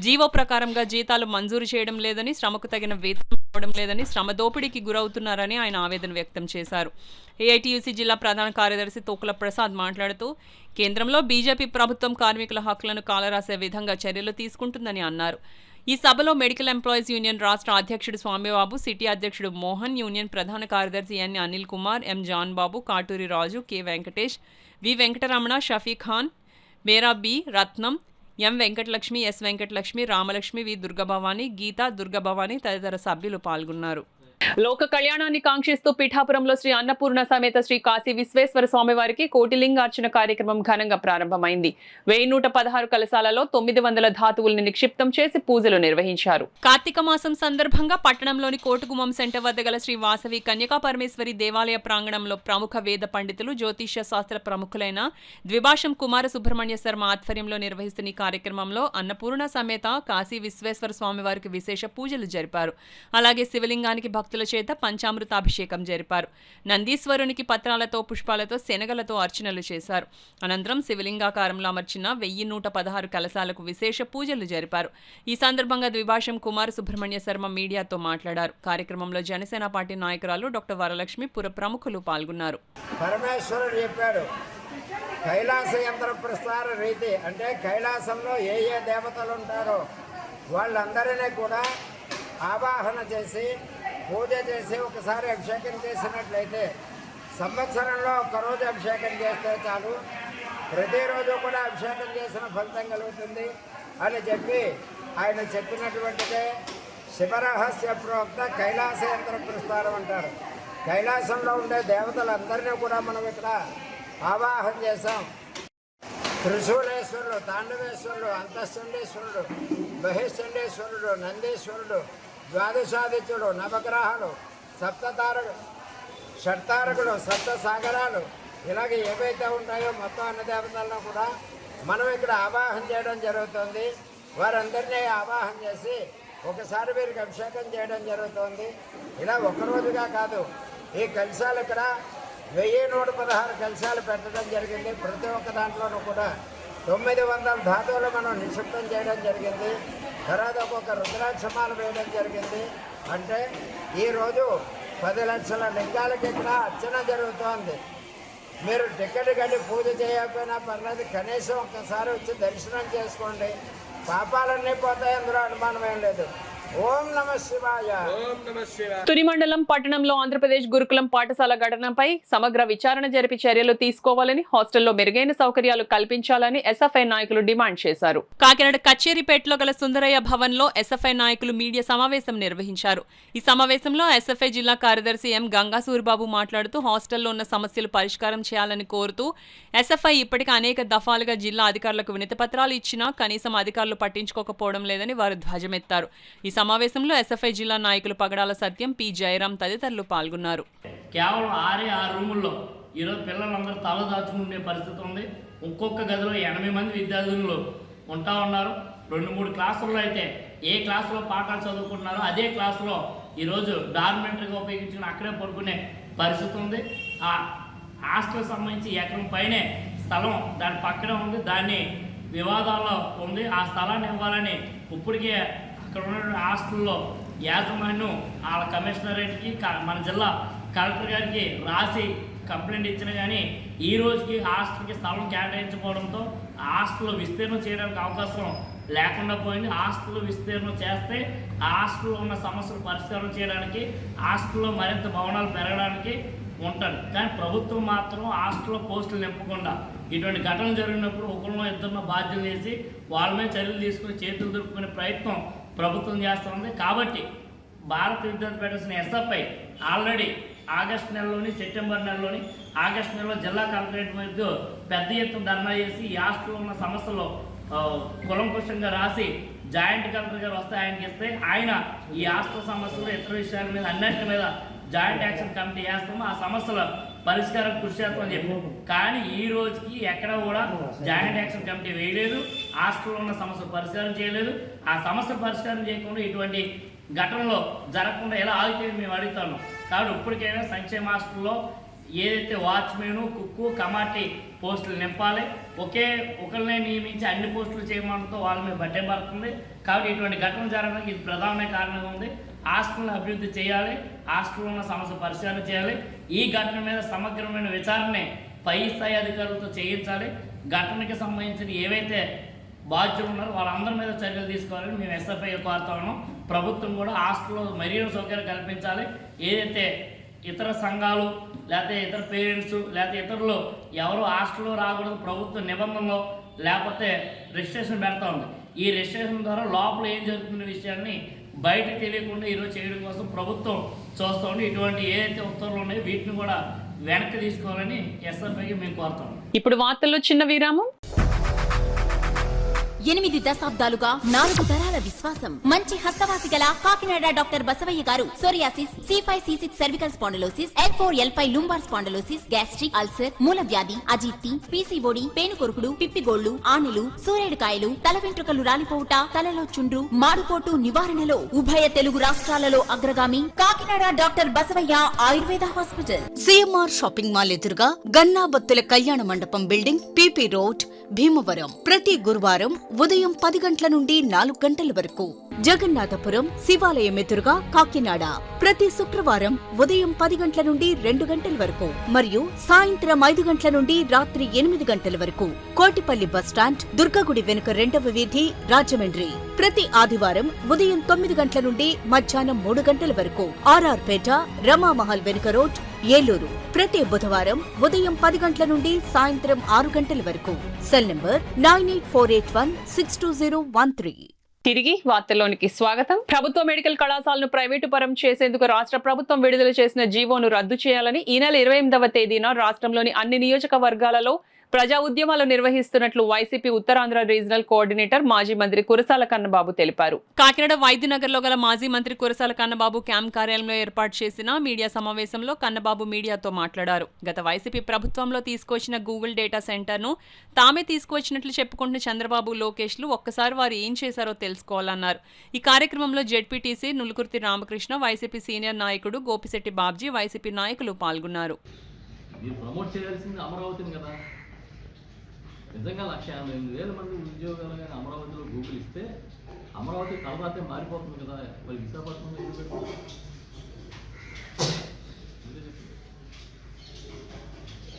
జీవో ప్రకారంగా జీతాలు మంజూరు చేయడం లేదని, శ్రమకు తగిన వేతనం ఇవ్వడం లేదని, శ్రమ దోపిడీకి గురవుతున్నారని ఆయన ఆవేదన వ్యక్తం చేశారు. ఏఐటియుసి జిల్లా ప్రధాన కార్యదర్శి తోకుల ప్రసాద్ మాట్లాడుతూ కేంద్రంలో బీజేపీ ప్రభుత్వం కార్మికుల హక్కులను కాలరాసే విధంగా చర్యలు తీసుకుంటుందని అన్నారు. ఈ సభలో మెడికల్ ఎంప్లాయీస్ యూనియన్ రాష్ట్ర అధ్యక్షుడు స్వామిబాబు, సిటీ అధ్యక్షుడు మోహన్, యూనియన్ ప్రధాన కార్యదర్శి ఎన్ అనిల్ కుమార్, ఎం జాన్ బాబు, కాటూరి రాజు, కె వెంకటేష్, వి వెంకటరమణ, షఫీ ఖాన్, మేరా బి, రత్నం, ఎం వెంకటలక్ష్మి, ఎస్ వెంకటలక్ష్మి, రామలక్ష్మి, వి దుర్గభవాని, గీతా దుర్గభవాని తదితర సభ్యులు పాల్గొన్నారు. లోక కళ్యాణాన్ని కాంక్షిస్తూ పిఠాపురంలో శ్రీ అన్నపూర్ణ సమేత శ్రీ కాశీ విశ్వేశ్వర స్వామివారికి కోటిలింగార్చన కార్యక్రమం ఘనంగా ప్రారంభమైంది. 1116 కలశాలలో 900 ధాతువుల్ని నిక్షిప్తం చేసి పూజలు నిర్వహించారు. కార్తీక మాసం సందర్భంగా పట్టణంలోని కోటుగుమ్మం సెంటర్ వద్ద గల శ్రీ వాసవి కన్యకా పరమేశ్వరి దేవాలయ ప్రాంగణంలో ప్రముఖ వేద పండితులు, జ్యోతిష్య శాస్త్ర ప్రముఖులైన ద్విభాషం కుమార సుబ్రహ్మణ్య శర్మ ఆధ్వర్యంలో నిర్వహిస్తున్న ఈ కార్యక్రమంలో అన్నపూర్ణ సమేత కాశీ విశ్వేశ్వర స్వామివారికి విశేష పూజలు జరిపారు. అలాగే శివలింగానికి భక్తుల చేత పంచామృతాభిషేకం జరిపారు. నందీశ్వరునికి పత్రాలతో, పుష్పాలతో, శనగలతో అర్చనలు చేశారు. అనంతరం శివలింగాకారంలో అమర్చిన 1116 కలశాలకు విశేష పూజలు జరిపారు. ఈ సందర్భంగా ద్విభాషం కుమార్ సుబ్రహ్మణ్య శర్మ మీడియాతో మాట్లాడారు. కార్యక్రమంలో జనసేన పార్టీ నాయకురాలు డాక్టర్ వరలక్ష్మి, పుర ప్రముఖులు పాల్గొన్నారు. పరమేశ్వరుడు చెప్పాడు, కైలాస యంత్ర ప్రసార రీతి అంటే కైలాసంలో ఏ ఏ దేవతలు ఉంటారో వాళ్ళందరినీ కూడా ఆవాహన చేసి పూజ చేసి ఒకసారి అభిషేకం చేసినట్లయితే సంవత్సరంలో ఒక్కరోజు అభిషేకం చేస్తే చాలు, ప్రతిరోజు కూడా అభిషేకం చేసిన ఫలితం కలుగుతుంది అని చెప్పి ఆయన చెప్పినటువంటిదే శివరహస్య ప్రోక్త కైలాస యంత్ర ప్రస్థానం అంటారు. కైలాసంలో ఉండే దేవతలందరినీ కూడా మనం ఇక్కడ ఆవాహన చేశాం. త్రిశూలేశ్వరుడు, తాండవేశ్వరుడు, అంతఃచండేశ్వరుడు, బహిశ్చండేశ్వరుడు, నందీశ్వరుడు, ద్వాదశాదిత్యుడు, నవగ్రహాలు, షట్తారకుడు, సప్త సాగరాలు, ఇలాగే ఏవైతే ఉంటాయో మొత్తం అన్న దేవతలను కూడా మనం ఇక్కడ ఆవాహన చేయడం జరుగుతుంది. వారందరినీ ఆవాహన చేసి ఒకసారి వీరికి అభిషేకం చేయడం జరుగుతుంది. ఇలా ఒక్కరోజుగా కాదు, ఈ కలశాలు ఇక్కడ 1116 కలశాలు పెట్టడం జరిగింది. ప్రతి ఒక్క దాంట్లోనూ కూడా 900 ధాతువులు మనం నిక్షిప్తం చేయడం జరిగింది. తర్వాత ఒక్కొక్క రుద్రాక్షమాలు వేయడం జరిగింది. అంటే ఈరోజు 10 లక్షల లింగాలకి ఇక్కడ అర్చన జరుగుతోంది. మీరు టికెట్ కట్టి పూజ చేయకపోయినా పర్లేదు, కనీసం ఒక్కసారి వచ్చి దర్శనం చేసుకోండి, పాపాలన్నీ పోతాయి, అందులో అనుమానం ఏం లేదు. ఓం నమః శివాయ. తుని మండలం పట్టణంలో ఆంధ్రప్రదేశ్ గురుకులం పాఠశాల ఘటనపై సమగ్ర విచారణ జరిపి చర్యలు తీసుకోవాలని, హాస్టల్లో మెరుగైన సౌకర్యాలు కల్పించాలని ఎస్ఎఫ్ఐ నాయకులు డిమాండ్ చేశారు. కాకినాడ కచేరీపేటలో గల సుందరయ్య భవన్ లో ఎస్ఎఫ్ఐ నాయకులు మీడియా సమావేశం నిర్వహించారు. ఈ సమావేశంలో ఎస్ఎఫ్ఐ జిల్లా కార్యదర్శి ఎం గంగా సూరిబాబు మాట్లాడుతూ హాస్టల్లో ఉన్న సమస్యలు పరిష్కారం చేయాలని కోరుతూ ఎస్ఎఫ్ఐ ఇప్పటికే అనేక దఫాలుగా జిల్లా అధికారులకు వినతి పత్రాలు ఇచ్చినా కనీసం అధికారులు పట్టించుకోకపోవడం లేదని వారు ధ్వజమెత్తారు. ఈ సమావేశంలో ఎస్ఎఫ్ఐ జిల్లా నాయకులు పగడాల సత్యం, పి జయరాం తదితరులు పాల్గొన్నారు. కేవలం 6 రూముల్లో ఈరోజు పిల్లలందరూ తల దాచుకునే పరిస్థితి ఉంది. ఒక్కొక్క గదిలో 80 మంది విద్యార్థులు ఉంటా ఉన్నారు. 2-3 క్లాసుల్లో అయితే ఏ క్లాసులో పాఠాలు చదువుకుంటున్నారో అదే క్లాసులో ఈరోజు డార్మెంటరీగా ఉపయోగించుకుని అక్కడే పడుకునే పరిస్థితి ఉంది. ఆ హాస్టల్ సంబంధించి ఎకరం పైనే స్థలం దాని పక్కనే ఉంది, దాన్ని వివాదాల్లో ఉంది. ఆ స్థలాన్ని ఇవ్వాలని ఇప్పటికే ఇక్కడ ఉన్న హాస్టల్లో యాజమాన్యం వాళ్ళ కమిషనరేట్కి మన జిల్లా కలెక్టర్ గారికి రాసి కంప్లైంట్ ఇచ్చినా కానీ ఈ రోజుకి హాస్టల్కి స్థలం కేటాయించుకోవడంతో హాస్టల్లో విస్తీర్ణం చేయడానికి అవకాశం లేకుండా పోయింది. హాస్టల్లో విస్తీర్ణం చేస్తే హాస్టల్లో ఉన్న సమస్యలు పరిష్కారం చేయడానికి, హాస్టల్లో మరింత భవనాలు పెరగడానికి ఉంటాడు. కానీ ప్రభుత్వం మాత్రం హాస్టల్లో పోస్టులు నింపకుండా ఇటువంటి ఘటనలు జరిగినప్పుడు ఒకరినో ఇద్దరినో బాధ్యతలు వేసి వాళ్ళ మీద చర్యలు తీసుకుని చేతులు దొరుకునే ప్రయత్నం ప్రభుత్వం చేస్తుంది. కాబట్టి Bharatha Vidyarthi federation SFI already August నెలలోని, సెప్టెంబర్ నెలలోని, ఆగస్టు నెలలో జిల్లా కలెక్టరేట్ మీద పెద్ద ఎత్తున ధర్నా చేసి ఈ హాస్టల్లో ఉన్న సమస్యలు కులంకుశంగా రాసి జాయింట్ కలెక్టర్ గారు వస్తే ఆయనకి ఇస్తే ఆయన ఈ హాస్టల్ సమస్యలు ఇతర విషయాల మీద అన్నింటి మీద జాయింట్ యాక్షన్ కమిటీ వేస్తాము, ఆ సమస్యల పరిష్కారం కృషి చేస్తామని చెప్పాము. కానీ ఈ రోజుకి ఎక్కడ కూడా జాయింట్ యాక్షన్ కమిటీ వేయలేదు, హాస్టల్లో ఉన్న సమస్యలు పరిష్కారం చేయలేదు. ఆ సమస్య పరిష్కారం చేయకుండా ఇటువంటి ఘటనలో జరగకుండా ఎలా ఆగితే మేము అడుగుతాము. కాబట్టి ఇప్పటికైనా సంక్షేమ హాస్టల్లో ఏదైతే వాచ్మెన్, కుక్కు, కమాటీ పోస్టులు నింపాలి. ఒకరినే నియమించి అన్ని పోస్టులు చేయమంటూ వాళ్ళ మీద బట్టే పడుతుంది. కాబట్టి ఇటువంటి ఘటన జరగడానికి ఇది ప్రధానమైన కారణంగా ఉంది. హాస్టల్ని అభివృద్ధి చేయాలి, హాస్టల్లో ఉన్న సమస్య పరిశీలన చేయాలి. ఈ ఘటన మీద సమగ్రమైన విచారణ పై స్థాయి అధికారులతో చేయించాలి. ఘటనకి సంబంధించిన ఏవైతే బాధ్యులు ఉన్నారో వాళ్ళందరి మీద చర్యలు తీసుకోవాలని మేము ఎస్ఎఫ్ఐ కోరుతా ఉన్నాం. ప్రభుత్వం కూడా హాస్టల్లో మరీన సౌకర్యం కల్పించాలి. ఏదైతే ఇతర సంఘాలు లేకపోతే ఇతర పేరెంట్స్ లేకపోతే ఇతరులు ఎవరు హాస్టల్లో రాకూడదు ప్రభుత్వ నిబంధనలో లేకపోతే రిజిస్ట్రేషన్ పెడతా ఉంది. ఈ రిజిస్ట్రేషన్ ద్వారా లోపల ఏం జరుగుతున్న విషయాన్ని బయటకు తెలియకుండా ఈరోజు చేయడం కోసం ప్రభుత్వం చూస్తూ ఉంది. ఇటువంటి ఏదైతే ఉత్తర్వులు ఉన్నాయో వీటిని కూడా వెనక్కి తీసుకోవాలని ఎస్ఎఫ్ఐకి మేము కోరుతాం. ఇప్పుడు వార్తల్లో చిన్న విరామం. 8 దశాబ్దాలుగా 4 తరాల విశ్వాసం. మంచి హస్తవాసి గల కాకినాడ డాక్టర్ బసవయ్య గారు psoriasis, C5, C6 cervical spondylosis, L4, L5 lumbar spondylosis, gastric ulcer, మూల వ్యాధి, అజీర్తి, PCOD, పేనుకొరుకుడు, పిప్పిగోళ్లు, ఆనెలు, సూరేడుకాయలు, తల వెంట్రుకలు రాలిపోవుట, తలలో చుండ్రు, మాడుకోటు నివారణలో ఉభయ తెలుగు రాష్ట్రాలలో అగ్రగామి Kakinada doctor Basavayya Ayurveda hospital. CMR shopping mall ఎదురుగా గన్నాబత్తుల కళ్యాణ మండపం బిల్డింగ్, PP రోడ్, భీమవరం. ప్రతి గురువారం ఉదయం 10 గంటల నుండి 4 గంటల వరకు. జగన్నాథపురం శివాలయం ఎదురుగా కాకినాడ ప్రతి శుక్రవారం ఉదయం 10 గంటల నుండి 2 గంటల వరకు మరియు సాయంత్రం 5 గంటల నుండి రాత్రి 8 గంటల వరకు. కోటిపల్లి బస్టాండ్, దుర్గగుడి వెనుక 2వ వీధి, రాజమండ్రి ప్రతి ఆదివారం ఉదయం 9 గంటల నుండి మధ్యాహ్నం 3 గంటల వరకు. RR పేట, రమామహల్ వెనుక రోడ్, ఏలూరు ప్రతి బుధవారం ఉదయం 10 గంటల నుండి సాయంత్రం 6 గంటల వరకు. Cell number 9848162013. తిరిగి వార్తల్లోనికి స్వాగతం. ప్రభుత్వ మెడికల్ కళాశాలను ప్రైవేటు పరం చేసేందుకు రాష్ట్ర ప్రభుత్వం విడుదల చేసిన జీవోను రద్దు చేయాలని ఈ నెల 28వ తేదీన రాష్ట్రంలోని అన్ని నియోజకవర్గాలలో ప్రజా ఉద్యమాలు నిర్వహిస్తున్నట్లు వైసీపీ ఉత్తరాంధ్ర రీజనల్ కోఆర్డినేటర్ మాజీ మంత్రి కురసాల కన్నబాబు తెలిపారు. కాకినాడ వైద్యనగర్లో గల మాజీ మంత్రి కురసాల కన్నబాబు క్యాంప్ కార్యాలయంలో ఏర్పాటు చేసిన మీడియా సమావేశంలో కన్నబాబు మీడియాతో మాట్లాడారు. గత వైసీపీ ప్రభుత్వంలో తీసుకొచ్చిన గూగుల్ డేటా సెంటర్ను తామే తీసుకువచ్చినట్లు చెప్పుకుంటున్న చంద్రబాబు, లోకేష్లు ఒక్కసారి వారు ఏం చేశారో తెలుసుకోవాలన్నారు. ఈ కార్యక్రమంలో ZPTC Nulukurthi Ramakrishna, YCP senior నాయకుడు గోపిశెట్టి బాబ్జీ, వైసీపీ నాయకులు పాల్గొన్నారు. నిజంగా 1,58,000 మంది ఉద్యోగాలు కానీ అమరావతిలో గూగుల్ ఇస్తే అమరావతి తలరాతే మారిపోతుంది కదా. మరి విశాఖపట్నంలో ఎందుకు పెట్టుకుంటారు?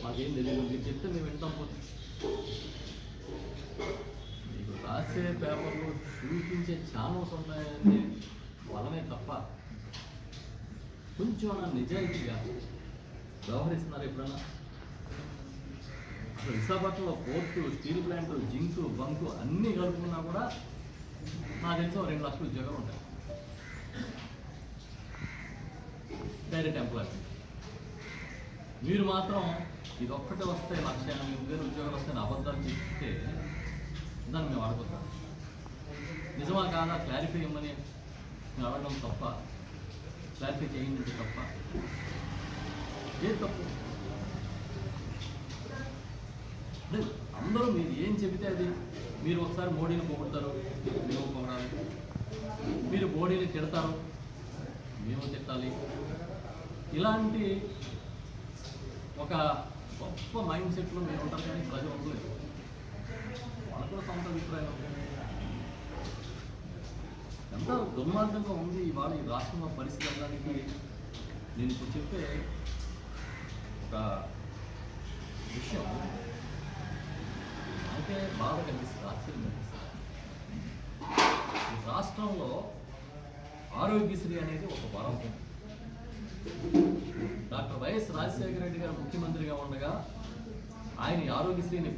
మాకేం తెలియదు, మీరు చెప్తే మేము వింటాం. పోతే మీకు రాసే పేపర్లు చూపించే ఛానల్స్ ఉన్నాయని వలనే తప్ప కొంచెం నిజాయితీగా వ్యవహరిస్తున్నారు ఎప్పుడైనా? అసలు విశాఖపట్నంలో port, steel plant, zinc, bunk అన్నీ కలుపుకున్నా కూడా నాకు తెలిసి 2 లక్షల ఉద్యోగాలు ఉంటాయి డైరెక్ట్ ఎంప్లాయ్మెంట్. మీరు మాత్రం ఇది ఒక్కటే వస్తే 1,58,000 ఉద్యోగాలు వస్తాయని అబద్ధాలు చెప్తే దాన్ని మేము అడుగుతాం. నిజమా కాదా క్లారిఫై ఇవ్వమని అడగడం తప్ప, క్లారిఫై చేయండి తప్ప. ఏది తప్పు? అందరూ మీరు ఏం చెబితే అది. మీరు ఒకసారి మోడీని పొగుడతారు, మేము పొగడాలి. మీరు మోడీని తిడతారు, మేము తిట్టాలి. ఇలాంటి ఒక గొప్ప మైండ్ సెట్లో మీరు ఉంటారు కానీ ప్రజలు ఉండలేదు. వాళ్ళకు కూడా సొంత అభిప్రాయం ఉంటుంది. ఎంత దుర్మార్గంగా ఉంది ఇవాళ ఈ రాష్ట్రంలో పరిస్థితి అనడానికి నేను ఇప్పుడు చెప్పే ఒక విషయం అంటే బాధ కనిపిస్తుంది, ఆశ్చర్యం కనిపిస్తుంది. ఈ రాష్ట్రంలో ఆరోగ్యశ్రీ అనేది ఒక వరం. డాక్టర్ వైఎస్ రాజశేఖర రెడ్డి గారు ముఖ్యమంత్రిగా ఉండగా ఆయన ఈ ఆరోగ్యశ్రీని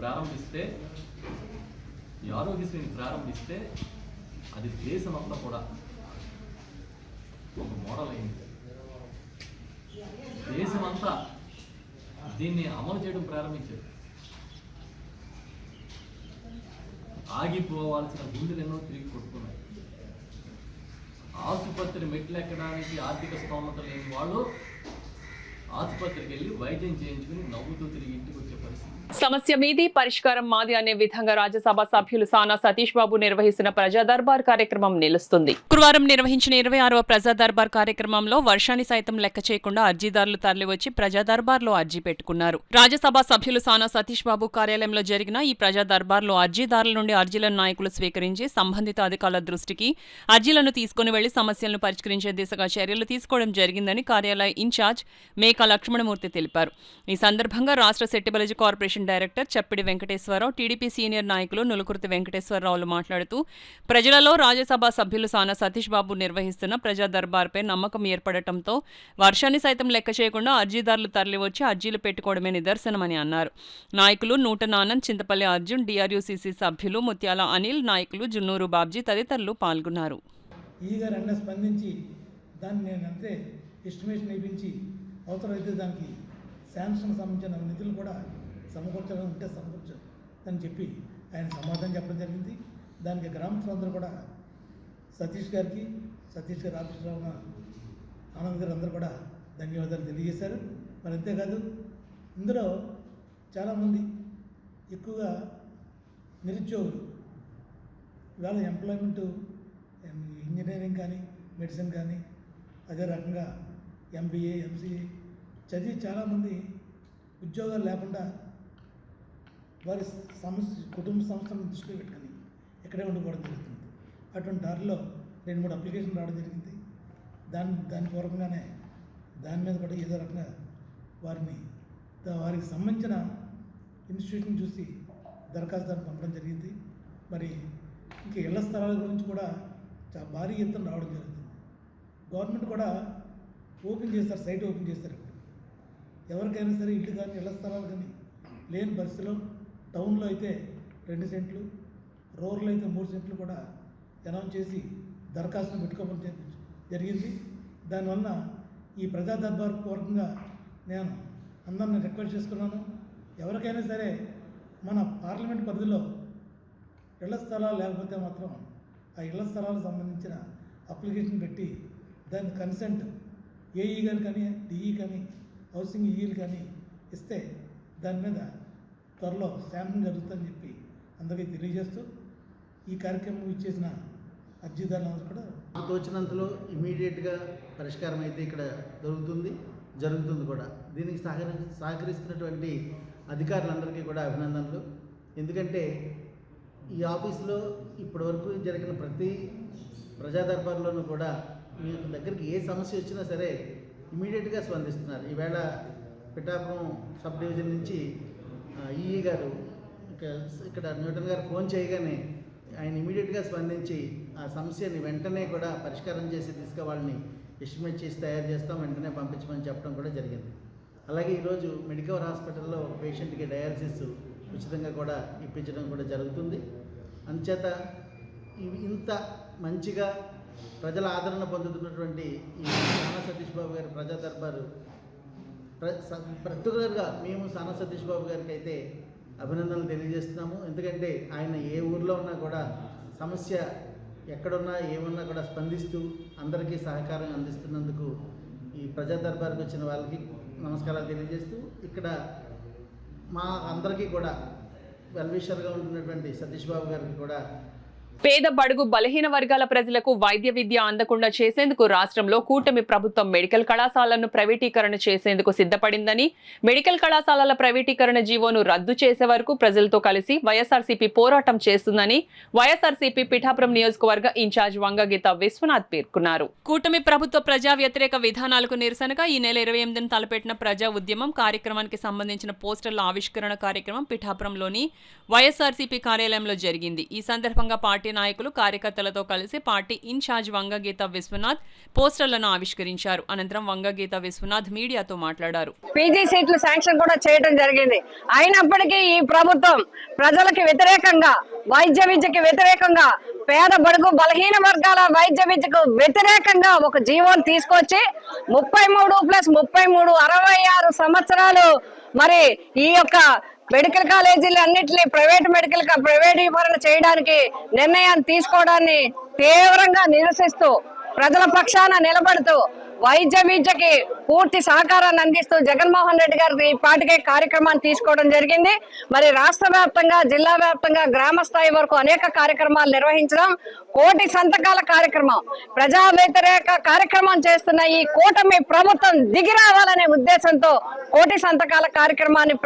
ప్రారంభిస్తే అది దేశమంతా కూడా ఒక మోడల్ అయింది. దేశమంతా దీన్ని అమలు చేయడం ప్రారంభించారు. ఆగిపోవాల్సిన గుండెలు ఎన్నో తిరిగి కొట్టుకున్నాయి. ఆసుపత్రి మెట్లు ఎక్కడానికి ఆర్థిక స్తోమత లేని వాళ్ళు ఆసుపత్రికి వెళ్ళి వైద్యం చేయించుకుని నవ్వుతూ తిరిగి ఇంటికి వచ్చే పరిస్థితి. సమస్య మీది పరిష్కారం మాది అనే విధంగా రాజ్యసభ సభ్యులు సానా సతీష్ బాబు నిర్వహిస్తున్న ప్రజా దర్బార్ కార్యక్రమం నిలుస్తుంది. గురువారం నిర్వహించిన 26వ ప్రజా దర్బార్ కార్యక్రమంలో వర్షాన్ని సైతం లెక్క చేయకుండా అర్జీదారులు తరలివచ్చి ప్రజా దర్బార్లో అర్జీ పెట్టుకున్నారు. రాజ్యసభ సభ్యులు సానా సతీష్ బాబు కార్యాలయంలో జరిగిన ఈ ప్రజా దర్బార్లో అర్జీదారుల నుండి అర్జీలను నాయకులు స్వీకరించి సంబంధిత అధికారుల దృష్టికి అర్జీలను తీసుకుని వెళ్లి సమస్యలను పరిష్కరించే దిశగా చర్యలు తీసుకోవడం జరిగిందని కార్యాలయ ఇన్ఛార్జ్ మేకా లక్ష్మణమూర్తి తెలిపారు. ఈ సందర్భంగా రాష్ట్ర సెట్టిబలజీ కార్పొరేషన్ డైరెక్టర్ చప్పిడి వెంకటేశ్వరరావు, టీడీపీ సీనియర్ నాయకులు నులుకుర్తి వెంకటేశ్వరరావులు మాట్లాడుతూ ప్రజలలో రాజ్యసభ సభ్యులు సానా సతీష్ బాబు నిర్వహిస్తున్న ప్రజా దర్బార్పై నమ్మకం ఏర్పడటంతో వర్షాన్ని సైతం లెక్క చేయకుండా అర్జీదారులు తరలివచ్చి అర్జీలు పెట్టుకోవడమే నిదర్శనమని అన్నారు. నాయకులు నూటన ఆనంద్, చింతపల్లి అర్జున్, డిఆర్యూసీసీ సభ్యులు ముత్యాల అనిల్, నాయకులు జున్నూరు బాబ్జీ తదితరులు పాల్గొన్నారు. స్పందించి దాన్ని నేను అంతే ఎస్టిమేషన్ వేయించి అవసరమైతే దానికి శాంక్షన్ సంబంధించిన నిధులు కూడా సమకూర్చాలని ఉంటే సమకూర్చని చెప్పి ఆయన సమాధానం చెప్పడం జరిగింది. దానికి గ్రామస్తులందరూ కూడా సతీష్ గారి ఆఫీసులో ఉన్న ఆనంద్ గారు అందరూ కూడా ధన్యవాదాలు తెలియజేశారు. మరి అంతేకాదు ఇందులో చాలామంది ఎక్కువగా నిరుద్యోగులు ఇవాళ ఎంప్లాయ్మెంటు ఇంజనీరింగ్ కానీ మెడిసిన్ కానీ అదే రకంగా ఎంబీఏ ఎంసీఏ చదివి చాలామంది ఉద్యోగాలు లేకుండా వారి కుటుంబ సంస్థలను దృష్టిలో పెట్టుకుని ఇక్కడే ఉండిపోవడం జరుగుతుంది. అటువంటి దారిలో 2-3 అప్లికేషన్ రావడం జరిగింది. దాని పూర్వకంగానే దాని మీద కూడా ఏదో రకంగా వారికి సంబంధించిన ఇన్స్టిట్యూషన్ చూసి దరఖాస్తుదారులు పంపడం జరిగింది. మరి ఇంకా ఇళ్ల స్థలాల గురించి కూడా భారీ ఎత్తున రావడం జరుగుతుంది. గవర్నమెంట్ కూడా సైట్ ఓపెన్ చేస్తారు. ఎవరికైనా సరే ఇల్లు కానీ ఇళ్ల స్థలాలు కానీ లేని పరిస్థితిలో టౌన్లో అయితే 2 సెంట్లు, రూరల్ అయితే 3 సెంట్లు కూడా అనౌన్స్ చేసి దరఖాస్తును పెట్టుకోవడం జరిగింది. దానివల్ల ఈ ప్రజా దర్బార్ పూర్వకంగా నేను అందరిని రిక్వెస్ట్ చేసుకున్నాను. ఎవరికైనా సరే మన పార్లమెంట్ పరిధిలో ఇళ్ల స్థలాలు లేకపోతే మాత్రం ఆ ఇళ్ల స్థలాలకు సంబంధించిన అప్లికేషన్ పెట్టి దాని కన్సెంట్ ఏఈ గారు కానీ డిఈ కానీ హౌసింగ్ ఈలు కానీ ఇస్తే దాని మీద త్వరలో శాంక్షన్ జరుగుతుందని చెప్పి అందరికీ తెలియజేస్తూ ఈ కార్యక్రమం ఇచ్చేసిన అర్జీదారులందరూ కూడా తోచినంతలో ఇమీడియట్గా పరిష్కారం అయితే ఇక్కడ జరుగుతుంది కూడా. దీనికి సహకరిస్తున్నటువంటి అధికారులందరికీ కూడా అభినందనలు. ఎందుకంటే ఈ ఆఫీసులో ఇప్పటివరకు జరిగిన ప్రతి ప్రజా దర్బార్లోనూ కూడా మీ దగ్గరికి ఏ సమస్య వచ్చినా సరే ఇమీడియట్గా స్పందిస్తున్నారు. ఈవేళ పిఠాపురం సబ్ డివిజన్ నుంచి ఈఈ గారు ఇక్కడ న్యూటన్ గారు ఫోన్ చేయగానే ఆయన ఇమీడియట్గా స్పందించి ఆ సమస్యని వెంటనే కూడా పరిష్కారం చేసి వాళ్ళని ఎస్టిమేట్ చేసి తయారు చేస్తాం, వెంటనే పంపించమని చెప్పడం కూడా జరిగింది. అలాగే ఈరోజు మెడికవర్ హాస్పిటల్లో పేషెంట్కి డయాలసిస్ ఉచితంగా కూడా ఇప్పించడం కూడా జరుగుతుంది. అందుచేత ఇంత మంచిగా ప్రజల ఆదరణ పొందుతున్నటువంటి ఈ సానా సతీష్ బాబు గారి ప్రజా దర్బారు పర్టికులర్గా మేము సానా సతీష్ బాబు గారికి అయితే అభినందనలు తెలియజేస్తున్నాము. ఎందుకంటే ఆయన ఏ ఊర్లో ఉన్నా కూడా సమస్య ఎక్కడున్నా ఏమన్నా కూడా స్పందిస్తూ అందరికీ సహకారం అందిస్తున్నందుకు ఈ ప్రజా దర్బార్కి వచ్చిన వాళ్ళకి నమస్కారాలు తెలియజేస్తూ ఇక్కడ మా అందరికీ కూడా వెల్విషర్గా ఉంటున్నటువంటి సతీష్ బాబు గారికి కూడా పేద బడుగు బలహీన వర్గాల ప్రజలకు వైద్య విద్య అందకుండా చేసేందుకు రాష్ట్రంలో కూటమి ప్రభుత్వం మెడికల్ కళాశాలను ప్రైవేటీకరణ చేసేందుకు సిద్ధపడిందని, మెడికల్ కళాశాలల ప్రైవేటీకరణ జీవోను రద్దు చేసే వరకు ప్రజలతో కలిసి వైఎస్ఆర్సీపీ పోరాటం చేస్తుందని వైఎస్ఆర్సీపీ పిఠాపురం నియోజకవర్గ ఇన్ఛార్జ్ వంగగీత విశ్వనాథ్ పేర్కొన్నారు. కూటమి ప్రభుత్వ ప్రజా వ్యతిరేక విధానాలకు నిరసనగా ఈ నెల 28న తలపెట్టిన ప్రజా ఉద్యమం కార్యక్రమానికి సంబంధించిన పోస్టర్ల ఆవిష్కరణ కార్యక్రమం పిఠాపురంలోని వైఎస్ఆర్సీపీ కార్యాలయంలో జరిగింది. ఈ సందర్భంగా పార్టీ పార్టీ నాయకులు కార్యకర్తలతో కలిసి పార్టీ ఇన్ఛార్జ్ వంగగీత విశ్వనాథ్ పోస్టర్లను ఆవిష్కరించారు. అనంతరం వంగగీత విశ్వనాథ్ మీడియాతో మాట్లాడారు. పీజీ సీట్లు శాంక్షన్ కూడా చేయడం జరిగింది. అయినప్పటికీ ఈ ప్రభుత్వం ప్రజలకు వ్యతిరేకంగా, వైద్య విద్యకి వ్యతిరేకంగా, పేద బడుగు బలహీన వర్గాల వైద్య విద్యకు వ్యతిరేకంగా ఒక జీవోని తీసుకొచ్చి 33+33 66 సంవత్సరాలు మరి ఈ యొక్క మెడికల్ కాలేజీలు అన్నింటినీ ప్రైవేటీకరణ చేయడానికి నిర్ణయాన్ని తీసుకోవడాన్ని తీవ్రంగా నిరసిస్తూ ప్రజల పక్షాన నిలబడుతూ వైద్య విద్యకి పూర్తి సహకారాన్ని అందిస్తూ జగన్మోహన్ రెడ్డి గారు ఈ పాటికే కార్యక్రమాన్ని తీసుకోవడం జరిగింది. మరి రాష్ట్ర వ్యాప్తంగా, జిల్లా వ్యాప్తంగా, గ్రామ స్థాయి వరకు అనేక కార్యక్రమాలు నిర్వహించడం, కోటి సంతకాల కార్యక్రమం, ప్రజా వ్యతిరేక కార్యక్రమం చేస్తున్న ఈ కూటమి ప్రభుత్వం దిగి రావాలనే ఉద్దేశంతో కోటి సంతకాల కార్యక్రమాన్ని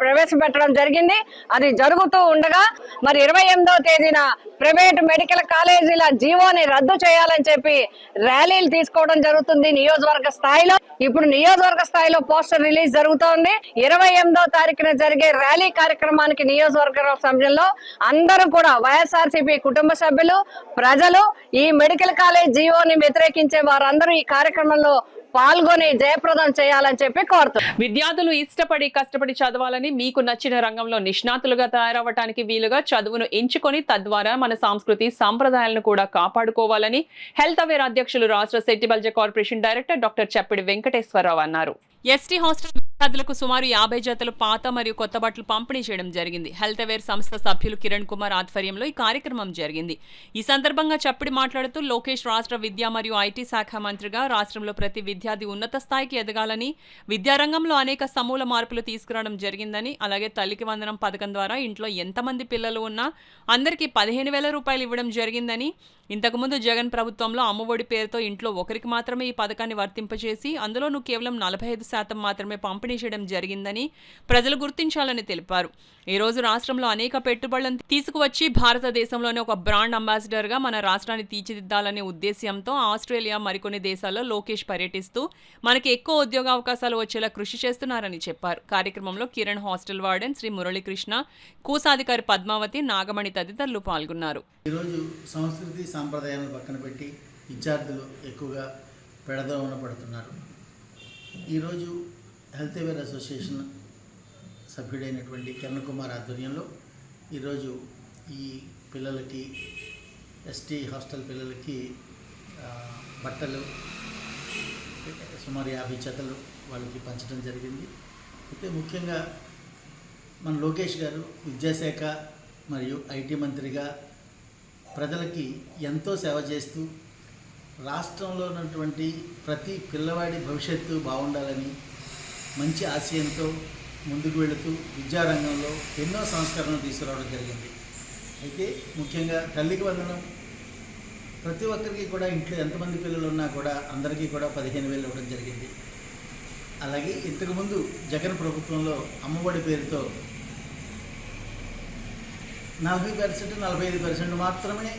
ప్రవేశపెట్టడం జరిగింది. అది జరుగుతూ ఉండగా మరి 28వ తేదీన ప్రైవేటు మెడికల్ కాలేజీల జీవోని రద్దు చేయాలని చెప్పి ర్యాలీలు తీసుకోవడం జరుగుతుంది నియోజకవర్గ స్థాయిలో. ఇప్పుడు నియోజకవర్గ స్థాయిలో పోస్టర్ రిలీజ్ జరుగుతోంది. 28వ తారీఖున జరిగే ర్యాలీ కార్యక్రమానికి నియోజకవర్గ సమయంలో అందరూ కూడా వైఎస్ఆర్సీపీ కుటుంబ సభ్యులు, ప్రజలు, ఈ మెడికల్ కాలేజ్ జీవోని వ్యతిరేకించే వారందరూ ఈ కార్యక్రమంలో పాల్గొని జయప్రదం చేయాలని చెప్పి కోరుతున్నారు. విద్యార్థులు ఇష్టపడి కష్టపడి చదవాలని, మీకు నచ్చిన రంగంలో నిష్ణాతులుగా తయారవడానికి వీలుగా చదువును ఎంచుకొని తద్వారా మన సంస్కృతి సంప్రదాయాలను కూడా కాపాడుకోవాలని హెల్త్ అవేర్ అధ్యక్షులు రాష్ట్ర సెట్టిబల్జ కార్పొరేషన్ డైరెక్టర్ డాక్టర్ చప్పిడి వెంకటేశ్వరరావు అన్నారు. ఎస్టీ హాస్టల్ విద్యార్థులకు సుమారు 50 జతలు పాత మరియు కొత్త బట్టలు పంపిణీ చేయడం జరిగింది. హెల్త్ అవేర్ సంస్థ సభ్యులు కిరణ్ కుమార్ ఆధ్వర్యంలో ఈ కార్యక్రమం జరిగింది. ఈ సందర్భంగా చప్పిడి మాట్లాడుతూ లోకేష్ రాష్ట్ర విద్యా మరియు ఐటీ శాఖ మంత్రిగా రాష్ట్రంలో ప్రతి విద్యార్థి ఉన్నత స్థాయికి ఎదగాలని, విద్యారంగంలో అనేక సమూల మార్పులు తీసుకురావడం జరిగిందని, అలాగే తల్లికి వందనం పథకం ద్వారా ఇంట్లో ఎంతమంది పిల్లలు ఉన్నా అందరికీ 15,000 రూపాయలు ఇవ్వడం జరిగిందని, ఇంతకుముందు జగన్ ప్రభుత్వంలో అమ్మఒడి పేరుతో ఇంట్లో ఒకరికి మాత్రమే ఈ పథకాన్ని వర్తింపచేసి అందులోనూ కేవలం 45% మాత్రమే పంపిణీ చేయడం జరిగిందని ప్రజలు గుర్తించాలని తెలిపారు. ఈ రోజు రాష్ట్రంలో అనేక పెట్టుబడులను తీసుకువచ్చి భారతదేశంలోనే ఒక బ్రాండ్ అంబాసిడర్గా మన రాష్ట్రాన్ని తీర్చిదిద్దాలనే ఉద్దేశ్యంతో ఆస్ట్రేలియా, మరికొన్ని దేశాల్లో లోకేష్ పర్యటిస్తూ మనకి ఎక్కువ ఉద్యోగ అవకాశాలు వచ్చేలా కృషి చేస్తున్నారని చెప్పారు. కార్యక్రమంలో కిరణ్ హాస్టల్ వార్డెన్ శ్రీ మురళీకృష్ణ, కూసాధికారి పద్మావతి, నాగమణి తదితరులు పాల్గొన్నారు. ఈరోజు సంస్కృతి సాంప్రదాయాలను పక్కన పెట్టి విద్యార్థులు ఎక్కువగా పెడదోవన పడుతున్నారు. ఈరోజు హెల్త్ అవేర్ అసోసియేషన్ సభ్యుడైనటువంటి కిరణ్ కుమార్ ఆధ్వర్యంలో ఈరోజు ఈ పిల్లలకి, ఎస్టీ హాస్టల్ పిల్లలకి బట్టలు సుమారు 50 జతలు వాళ్ళకి పంచడం జరిగింది. అయితే ముఖ్యంగా మన లోకేష్ గారు విద్యాశాఖ మరియు ఐటీ మంత్రిగా ప్రజలకి ఎంతో సేవ చేస్తూ రాష్ట్రంలో ఉన్నటువంటి ప్రతి పిల్లవాడి భవిష్యత్తు బాగుండాలని మంచి ఆశయంతో ముందుకు వెళుతూ విద్యారంగంలో ఎన్నో సంస్కరణలు తీసుకురావడం జరిగింది. అయితే ముఖ్యంగా తల్లికి వందనం ప్రతి ఒక్కరికి కూడా ఇంట్లో ఎంతమంది పిల్లలు ఉన్నా కూడా అందరికీ కూడా 15,000 ఇవ్వడం జరిగింది. అలాగే ఇంతకుముందు జగన్ ప్రభుత్వంలో అమ్మఒడి పేరుతో 40%, 45% మాత్రమే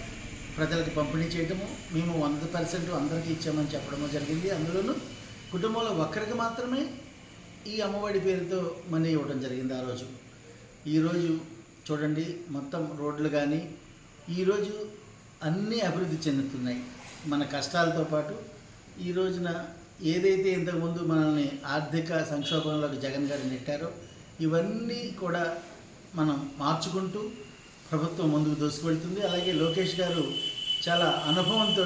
ప్రజలకు పంపిణీ చేయటము, మేము 100% అందరికీ ఇచ్చామని చెప్పడము జరిగింది. అందులోనూ కుటుంబంలో ఒక్కరికి మాత్రమే ఈ అమ్మఒడి పేరుతో మనీ ఇవ్వడం జరిగింది ఆ రోజు. ఈరోజు చూడండి, మొత్తం రోడ్లు కానీ ఈరోజు అన్నీ అభివృద్ధి చెందుతున్నాయి. మన కష్టాలతో పాటు ఈ రోజున ఏదైతే ఇంతకుముందు మనల్ని ఆర్థిక సంక్షోభంలోకి జగన్ గారు నెట్టారో ఇవన్నీ కూడా మనం మార్చుకుంటూ ప్రభుత్వం ముందుకు దూసుకువెళ్తుంది. అలాగే లోకేష్ గారు చాలా అనుభవంతో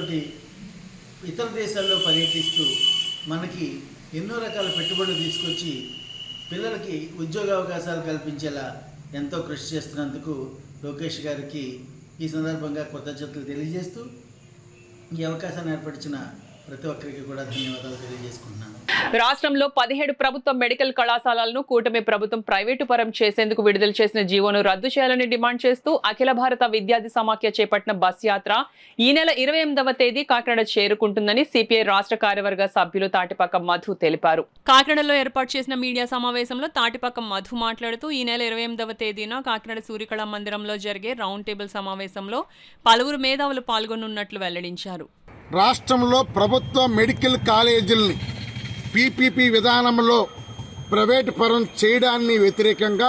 ఇతర దేశాల్లో పర్యటిస్తూ మనకి ఎన్నో రకాల పెట్టుబడులు తీసుకొచ్చి పిల్లలకి ఉద్యోగ అవకాశాలు కల్పించేలా ఎంతో కృషి చేస్తున్నందుకు లోకేష్ గారికి ఈ సందర్భంగా కృతజ్ఞతలు తెలియజేస్తూ ఈ అవకాశాన్ని ఏర్పరిచిన ప్రతి ఒక్కరికి కూడా ధన్యవాదాలు తెలియజేసుకుంటున్నాను. రాష్ట్రంలో 17 ప్రభుత్వ మెడికల్ కళాశాలలను కూటమి ప్రభుత్వం ప్రైవేటు పరం చేసేందుకు విడుదల చేసిన జీవోను రద్దు చేయాలని డిమాండ్ చేస్తూ అఖిల భారత విద్యార్థి సమాఖ్య చేపట్టిన బస్ యాత్ర ఈ నెల 28వ తేదీ కాకినాడ చేరుకుంటుందని సిపిఐ రాష్ట్ర కార్యవర్గ సభ్యులు తాటిపాక మధు తెలిపారు. కాకినాడలో ఏర్పాటు చేసిన మీడియా సమావేశంలో తాటిపాక మధు మాట్లాడుతూ ఈ నెల 28వ తేదీన కాకినాడ సూర్యకళా మందిరంలో జరిగే రౌండ్ టేబుల్ సమావేశంలో పలువురు మేధావులు పాల్గొనున్నట్లు వెల్లడించారు. రాష్ట్రంలో ప్రభుత్వ మెడికల్ కాలేజీల్ని పీపీపీ విధానంలో ప్రైవేటు పరం చేయడాన్ని వ్యతిరేకంగా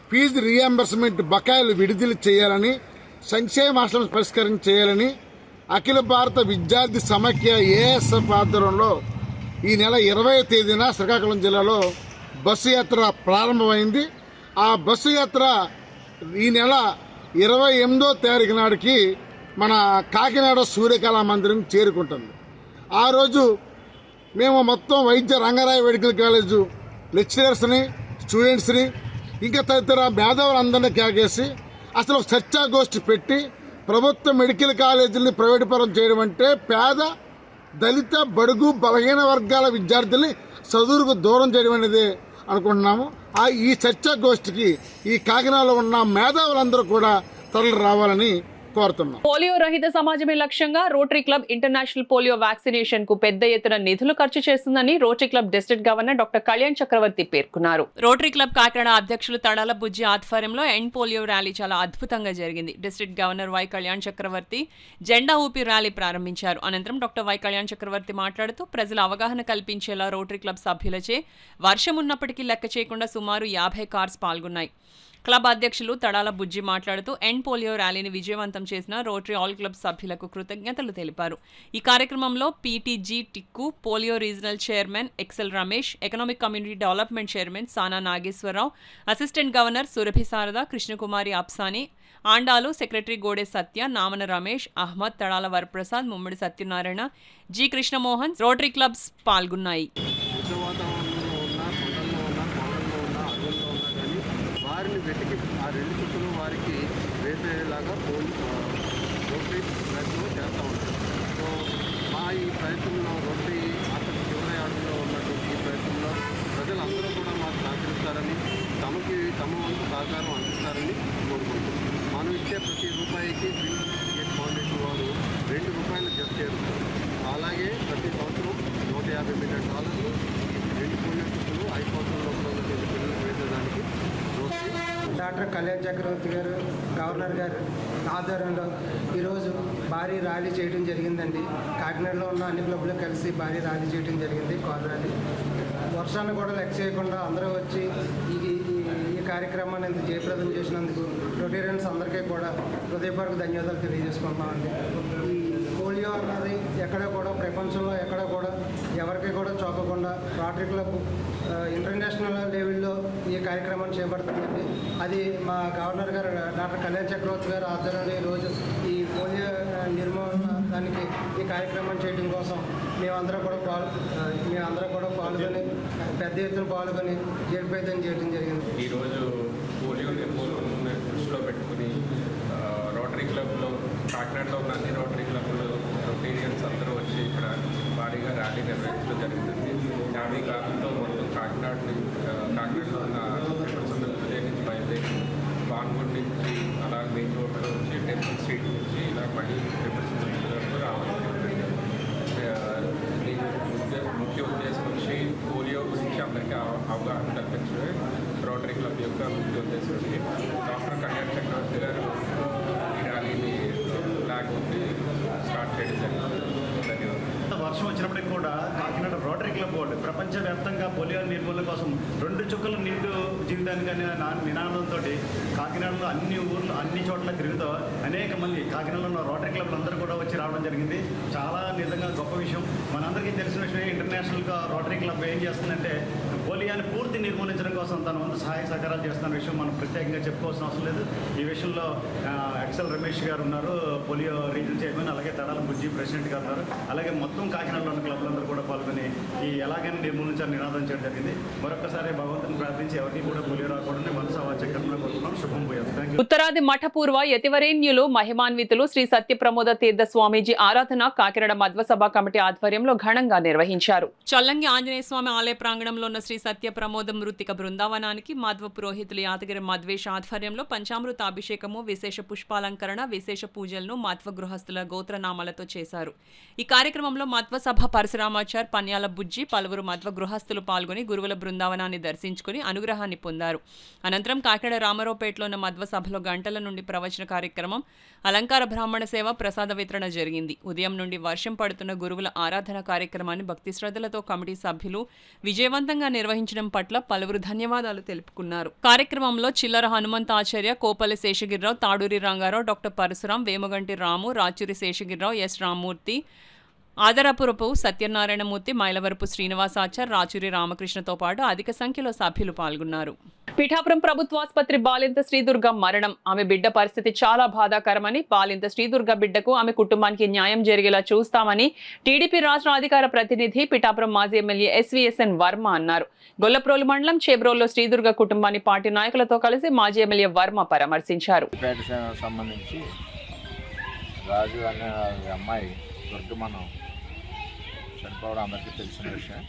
ఫీజు రీఎంబర్స్మెంట్ బకాయిలు విడుదల చేయాలని సంక్షేమ హాస్టల్ పరిష్కారం చేయాలని అఖిల భారత విద్యార్థి సమైక్య ఏఎస్ఎఫ్ ఆధ్వర్యంలో ఈ నెల 20వ తేదీన శ్రీకాకుళం జిల్లాలో బస్సు యాత్ర ప్రారంభమైంది. ఆ బస్సు యాత్ర ఈ నెల 28వ తారీఖు నాటికి మన కాకినాడ సూర్యకళా మందిరం చేరుకుంటుంది. ఆ రోజు మేము మొత్తం వైద్య రంగరాయ మెడికల్ కాలేజు లెక్చరర్స్ని, స్టూడెంట్స్ని, ఇంకా తదితర మేధావులందరినీ కేకేసి అసలు చర్చాగోష్ఠి పెట్టి ప్రభుత్వ మెడికల్ కాలేజీలని ప్రైవేటు పరం చేయడం అంటే పేద, దళిత, బడుగు, బలహీన వర్గాల విద్యార్థుల్ని చదువుకు దూరం చేయడం అనేది అనుకుంటున్నాము. ఈ చర్చాగోష్ఠికి ఈ కాకినాడలో ఉన్న మేధావులందరూ కూడా తరలి రావాలని కోరుతున్నాం. పోలియో రహిత సమాజమే లక్ష్యంగా rotary club international polio vaccination కు పెద్ద ఎత్తున నిధులు ఖర్చు చేస్తుందని rotary club district governor doctor Kalyan Chakravarthi పేర్కొన్నారు. రోటరీ క్లబ్ కాకినాడ అధ్యక్షులు తడాల బుజ్జి ఆధ్వర్యంలో ఎండ్ పోలియో ర్యాలీ చాలా అద్భుతంగా జరిగింది. డిస్ట్రిక్ట్ గవర్నర్ వై కళ్యాణ్ చక్రవర్తి జెండా ఊపి ర్యాలీ ప్రారంభించారు. అనంతరం డాక్టర్ వై కళ్యాణ్ చక్రవర్తి మాట్లాడుతూ ప్రజల అవగాహన కల్పించేలా రోటరీ క్లబ్ సభ్యులచే వర్షం ఉన్నప్పటికీ లెక్క చేయకుండా సుమారు 50 కార్స్ పాల్గొన్నాయి. క్లబ్ అధ్యక్షులు తడాల బుజ్జి మాట్లాడుతూ ఎండ్ పోలియో ర్యాలీని విజయవంతం చేసిన రోటరీ ఆల్ క్లబ్ సభ్యులకు కృతజ్ఞతలు తెలిపారు. ఈ కార్యక్రమంలో PTG Tikku, polio regional chairman Excel Ramesh, economic community development chairman Sana Nageswararao, assistant governor Surabhi Sarada, Krishnakumari Apsani, Andalu secretary Gode Satya, Namana Ramesh, Ahmed, Tadala Varaprasad, Mummadi Satyanarayana, G Krishnamohan, rotary clubs పాల్గొన్నాయి. వారిని వెతికి ఆ 2 చుట్టూ వారికి వేసేలాగా రోటరీ ప్రయత్నం చేస్తూ ఉంటారు. సో మా ఈ ప్రయత్నంలో రోటరీ అసలు చివరి ఆటలో ఉన్నటువంటి ఈ ప్రయత్నంలో ప్రజలందరూ కూడా మాకు సహకరిస్తారని, తమ వంతు సహకారం అందిస్తారని కోరుకుంటున్నాం. మనం ఇచ్చే ప్రతి రూపాయికి బిల్ క్రికెట్ ఫౌండేషన్ వారు 2 రూపాయలు జత చేరుతారు. అలాగే ప్రతి సంవత్సరం $150 మిలియన్ ఈ 2 పోలియో చుట్టూ 5 సంవత్సరాల లోపల పిల్లలకు వేసేదానికి డాక్టర్ కళ్యాణ్ చక్రవర్తి గారు, గవర్నర్ గారు ఆధ్వర్యంలో ఈరోజు భారీ ర్యాలీ చేయడం జరిగిందండి. కాకినాడలో ఉన్న అన్ని క్లబ్లు కలిసి భారీ ర్యాలీ చేయడం జరిగింది. కాల్ ర్యాలీ వర్షాన్ని కూడా లెక్క చేయకుండా అందరూ వచ్చి ఈ కార్యక్రమాన్ని ఇంత జయప్రదం చేసినందుకు రొటేరియన్స్ అందరికీ కూడా హృదయపూర్వక ధన్యవాదాలు తెలియజేసుకుంటున్నామండి. ఈ పోలియో అన్నది ఎక్కడ కూడా ప్రపంచంలో ఎక్కడ కూడా ఎవరికి కూడా చూపకుండా రోటరీ క్లబ్ ఇంటర్నేషనల్ లెవెల్లో ఈ కార్యక్రమాన్ని చేపడుతుందండి. అది మా గవర్నర్ గారు డాక్టర్ కళ్యాణ్ చక్రవర్తి గారు ఆధ్వర్యంలో ఈరోజు ఈ పోలియో నిర్మూలన దానికి ఈ కార్యక్రమం చేయడం కోసం మేమందరం కూడా పాల్గొని పెద్ద ఎత్తున పాల్గొని జయప్రదం చేయడం జరిగింది. ఈరోజు పోలియో నిర్మూలన దృష్టిలో పెట్టుకుని రోటరీ క్లబ్లో కాకినాడలో ఉన్న అన్ని రోటరీ క్లబ్లు రొటేరియన్స్ అందరూ వచ్చి ఇక్కడ భారీగా ర్యాలీ నిర్వహించడం జరిగిందండి. 50 కార్లతో మొత్తం కాకినాడలో ఉన్న విజయ్ నుంచి బయలుదేరి బాన్గూడ్ నుంచి అలా మెయిన్ రోడ్లో వచ్చి టెంపుల్ స్ట్రీట్ నుంచి ఇలా మళ్ళీ వరకు రావడం జరిగింది. ముఖ్య ఉద్దేశం వచ్చి పోలియో గురించి అందరికీ అవగాహన కల్పించడమే రోటరీ క్లబ్ యొక్క ముఖ్య ఉద్దేశం. డాక్టర్ కళ్యాణ్ చక్రవర్తి గారు ఈ ర్యాలీని ఫ్లాగ్ ఉంది స్టార్ట్ చేయడం జరిగింది. ధన్యవాదాలు. వర్షం వచ్చినప్పటికి కూడా కాకినాడ రోటరీ క్లబ్ బోర్డు ప్రపంచవ్యాప్తంగా పోలియో నిర్మూలన కోసం 2 చుక్కల నిండు జీవితానికి అనే నినాదంతో కాకినాడలో అన్ని ఊర్లు అన్ని చోట్ల తిరుగుతూ అనేక మంది కాకినాడలో ఉన్న రోటరీ క్లబ్లు అందరూ కూడా వచ్చి రావడం జరిగింది. చాలా నిజంగా గొప్ప విషయం. మనందరికీ తెలిసిన విషయం ఇంటర్నేషనల్గా రోటరీ క్లబ్ ఏం చేస్తుందంటే పోలియోని పూర్తి నిర్మూలించడం కోసం తన వంతు సహాయ సహకారాలు చేస్తున్న విషయం మనం ప్రత్యేకంగా చెప్పుకోవాల్సిన అవసరం లేదు. ఈ విషయంలో ఎక్సెల్ రమేష్ గారు ఉన్నారు, పోలియో రీజనల్ చైర్మన్, అలాగే తడాల బుజ్జి ప్రెసిడెంట్ గారు ఉన్నారు. అలాగే మొత్తం కాకినాడలో ఉన్న క్లబ్లందరూ కూడా పాల్గొని ఈ ఎలాగైనా నిర్మూలించాలని నినాదం చేయడం జరిగింది. మరొకసారి భగవంతుని ప్రార్థించి ఎవరికి కూడా పోలియో రాకూడదని మనసు చక్రంలో కోరుకున్నాం. శుభం పోయారు. ఉత్తరాది మఠపూర్వ యతివరేణ్యులు మహిమాన్వితులు శ్రీ సత్యప్రమోద తీర్థ స్వామీజీ ఆరాధన కాకినాడ మధ్వసభ కమిటీ ఆధ్వర్యంలో ఘనంగా నిర్వహించారు. చల్లంగి ఆంజనేయ స్వామి ఆలయ ప్రాంగణంలో ఉన్న శ్రీ సత్యప్రమోద మృతిక బృందావనానికి మధ్వ పురోహితులు యాదగిరి మధ్వేష్ ఆధ్వర్యంలో పంచామృత అభిషేకము, విశేష పుష్పాలంకరణ, విశేష పూజలను మధ్వ గృహస్థుల గోత్రనామాలతో చేశారు. ఈ కార్యక్రమంలో మధ్వసభ పరశురామాచార్, పన్యాల బుజ్జి, పలువురు మధ్వ గృహస్థులు పాల్గొని గురువుల బృందావనాన్ని దర్శించుకుని అనుగ్రహాన్ని పొందారు. అనంతరం కాకినాడ రామారావుపేటలో ఉన్న మధ్వసభలో గంటల నుండి ప్రవచన కార్యక్రమం, అలంకార బ్రాహ్మణ సేవ, ప్రసాద వితరణ జరిగింది. ఉదయం నుండి వర్షం పడుతున్న గురువుల ఆరాధన కార్యక్రమాన్ని భక్తి శ్రద్ధలతో కమిటీ సభ్యులు విజయవంతంగా నిర్వహించారు. నిర్వహించడం పట్ల పలువురు ధన్యవాదాలు తెలుపుకున్నారు. కార్యక్రమంలో చిల్లర హనుమంతాచార్య, కోపల్లి శేషగిరిరావు, తాడూరి రంగారావు, డాక్టర్ పరశురాం, వేమగంటి రాము, రాచూరి శేషగిరిరావు, ఎస్ రామ్మూర్తి, ఆదరపురపు సత్యనారాయణమూర్తి, మైలవరపు శ్రీనివాసాచార్, రాచూరి రామకృష్ణతో పాటు అధిక సంఖ్యలో సభ్యులు పాల్గొన్నారు. పిఠాపురం ప్రభుత్వాసుపత్రి బాలింత శ్రీదుర్గ మరణం. ఆమె బిడ్డ పరిస్థితి చాలా బాధాకరమని, బాలింత శ్రీదుర్గ బిడ్డకు, ఆమె కుటుంబానికి న్యాయం జరిగేలా చూస్తామని టీడీపీ రాష్ట్ర అధికార ప్రతినిధి పిఠాపురం మాజీ ఎమ్మెల్యే ఎస్వీఎస్ఎన్ వర్మ అన్నారు. గొల్లప్రోలు మండలం చేబ్రోల్లో శ్రీదుర్గ కుటుంబాన్ని పార్టీ నాయకులతో కలిసి మాజీ ఎమ్మెల్యే వర్మ పరామర్శించారు. సంబంధించి రాజు అనే అమ్మాయి దుర్గమనం చనిపోవడం అందరికీ తెలిసిన విషయం,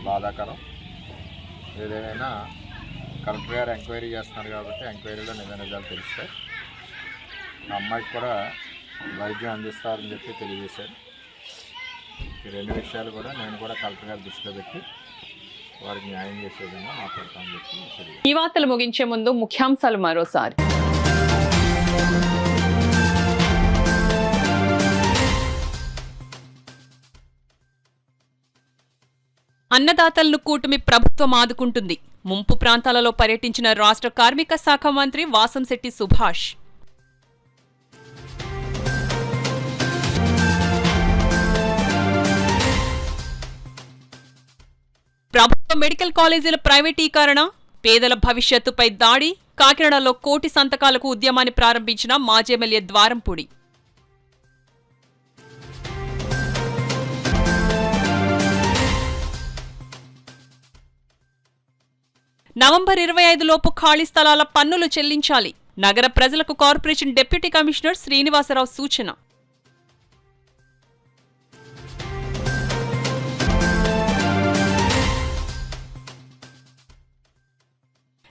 బాధాకరం. ఏదేమైనా కలెక్టర్ గారు ఎంక్వైరీ చేస్తున్నారు కాబట్టి ఎంక్వైరీలో నిజాలు తెలుస్తాయి. ఆ అమ్మాయికి కూడా వైద్యం అందిస్తారని చెప్పి తెలియజేశారు. ఈ రెండు విషయాలు కూడా నేను కూడా కలెక్టర్ గారి దృష్టిలో పెట్టి వారికి న్యాయం చేసే విధంగా మాట్లాడతామని చెప్పి తెలియజేశారు. ఈ వార్తలు ముగించే ముందు ముఖ్యాంశాలు మరోసారి. అన్నదాతలను కూటమి ప్రభుత్వం ఆదుకుంటుంది. ముంపు ప్రాంతాలలో పర్యటించిన రాష్ట్ర కార్మిక శాఖ మంత్రి వాసంశెట్టి సుభాష్. ప్రభుత్వ మెడికల్ కాలేజీల ప్రైవేటీకరణ, పేదల భవిష్యత్తుపై దాడి. కాకినాడలో కోటి సంతకాలకు ఉద్యమాన్ని ప్రారంభించిన మాజీ ఎమ్మెల్యే ద్వారంపూడి. నవంబర్ 25 లోపు ఖాళీ స్థలాల పన్నులు చెల్లించాలి. నగర ప్రజలకు కార్పొరేషన్ డిప్యూటీ కమిషనర్ శ్రీనివాసరావు సూచన.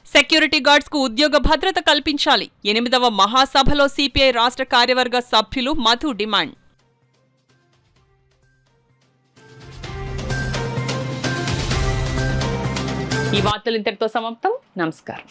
సెక్యూరిటీ గార్డ్స్ కు ఉద్యోగ భద్రత కల్పించాలి. 8వ మహాసభలో సిపిఐ రాష్ట్ర కార్యవర్గ సభ్యులు మధు డిమాండ్. ఈ వార్తలు ఇంతటితో సమాప్తం. నమస్కారం.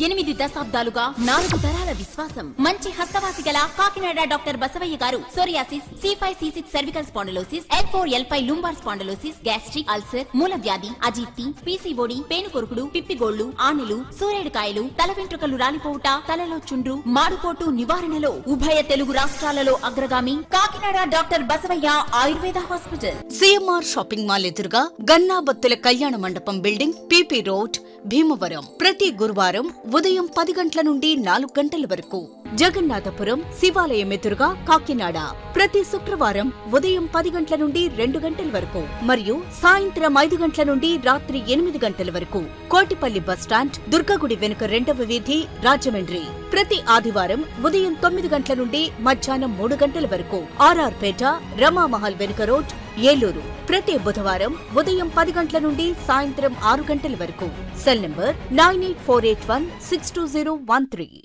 8 దశాబ్దాలుగా 4 తరాల విశ్వాసం. మంచి హస్తవాసి గల కాకినాడ డాక్టర్ బసవయ్య గారు psoriasis, C5C6 cervical spondylosis, L4L5 lumbar spondylosis, gastric ulcer, మూల వ్యాధి, అజీర్తి, పీసీఓడి, పేనుకొరుకుడు, పిప్పిగోళ్లు, ఆనెలు, సూరేడుకాయలు, తల వెంట్రుకలు రాలిపోవుట, తలలో చుండ్రు, మాడుకోటు నివారణలో ఉభయ తెలుగు రాష్ట్రాలలో అగ్రగామి Kakinada doctor Basavayya Ayurveda hospital. CMR shopping mall ఎదురుగా గన్నాబత్తుల కళ్యాణ మండపం బిల్డింగ్, పీపీ రోడ్, భీమవరం. ప్రతి గురువారం ఉదయం 10 గంటల నుండి 4 గంటల వరకు. జగన్నాథపురం శివాలయం ఎదురుగా కాకినాడ. ప్రతి శుక్రవారం ఉదయం 10 గంటల నుండి 2 గంటల వరకు మరియు సాయంత్రం 5 గంటల నుండి రాత్రి 8 గంటల వరకు. కోటిపల్లి బస్టాండ్, దుర్గగుడి వెనుక 2వ వీధి, రాజమండ్రి. ప్రతి ఆదివారం ఉదయం 9 గంటల నుండి మధ్యాహ్నం 3 గంటల వరకు. ఆర్ఆర్ పేట, రమామహల్ వెనుక రోడ్, ఏలూరు. ప్రతి బుధవారం ఉదయం 10 గంటల నుండి సాయంత్రం 6 గంటల వరకు. Cell number 9848162013.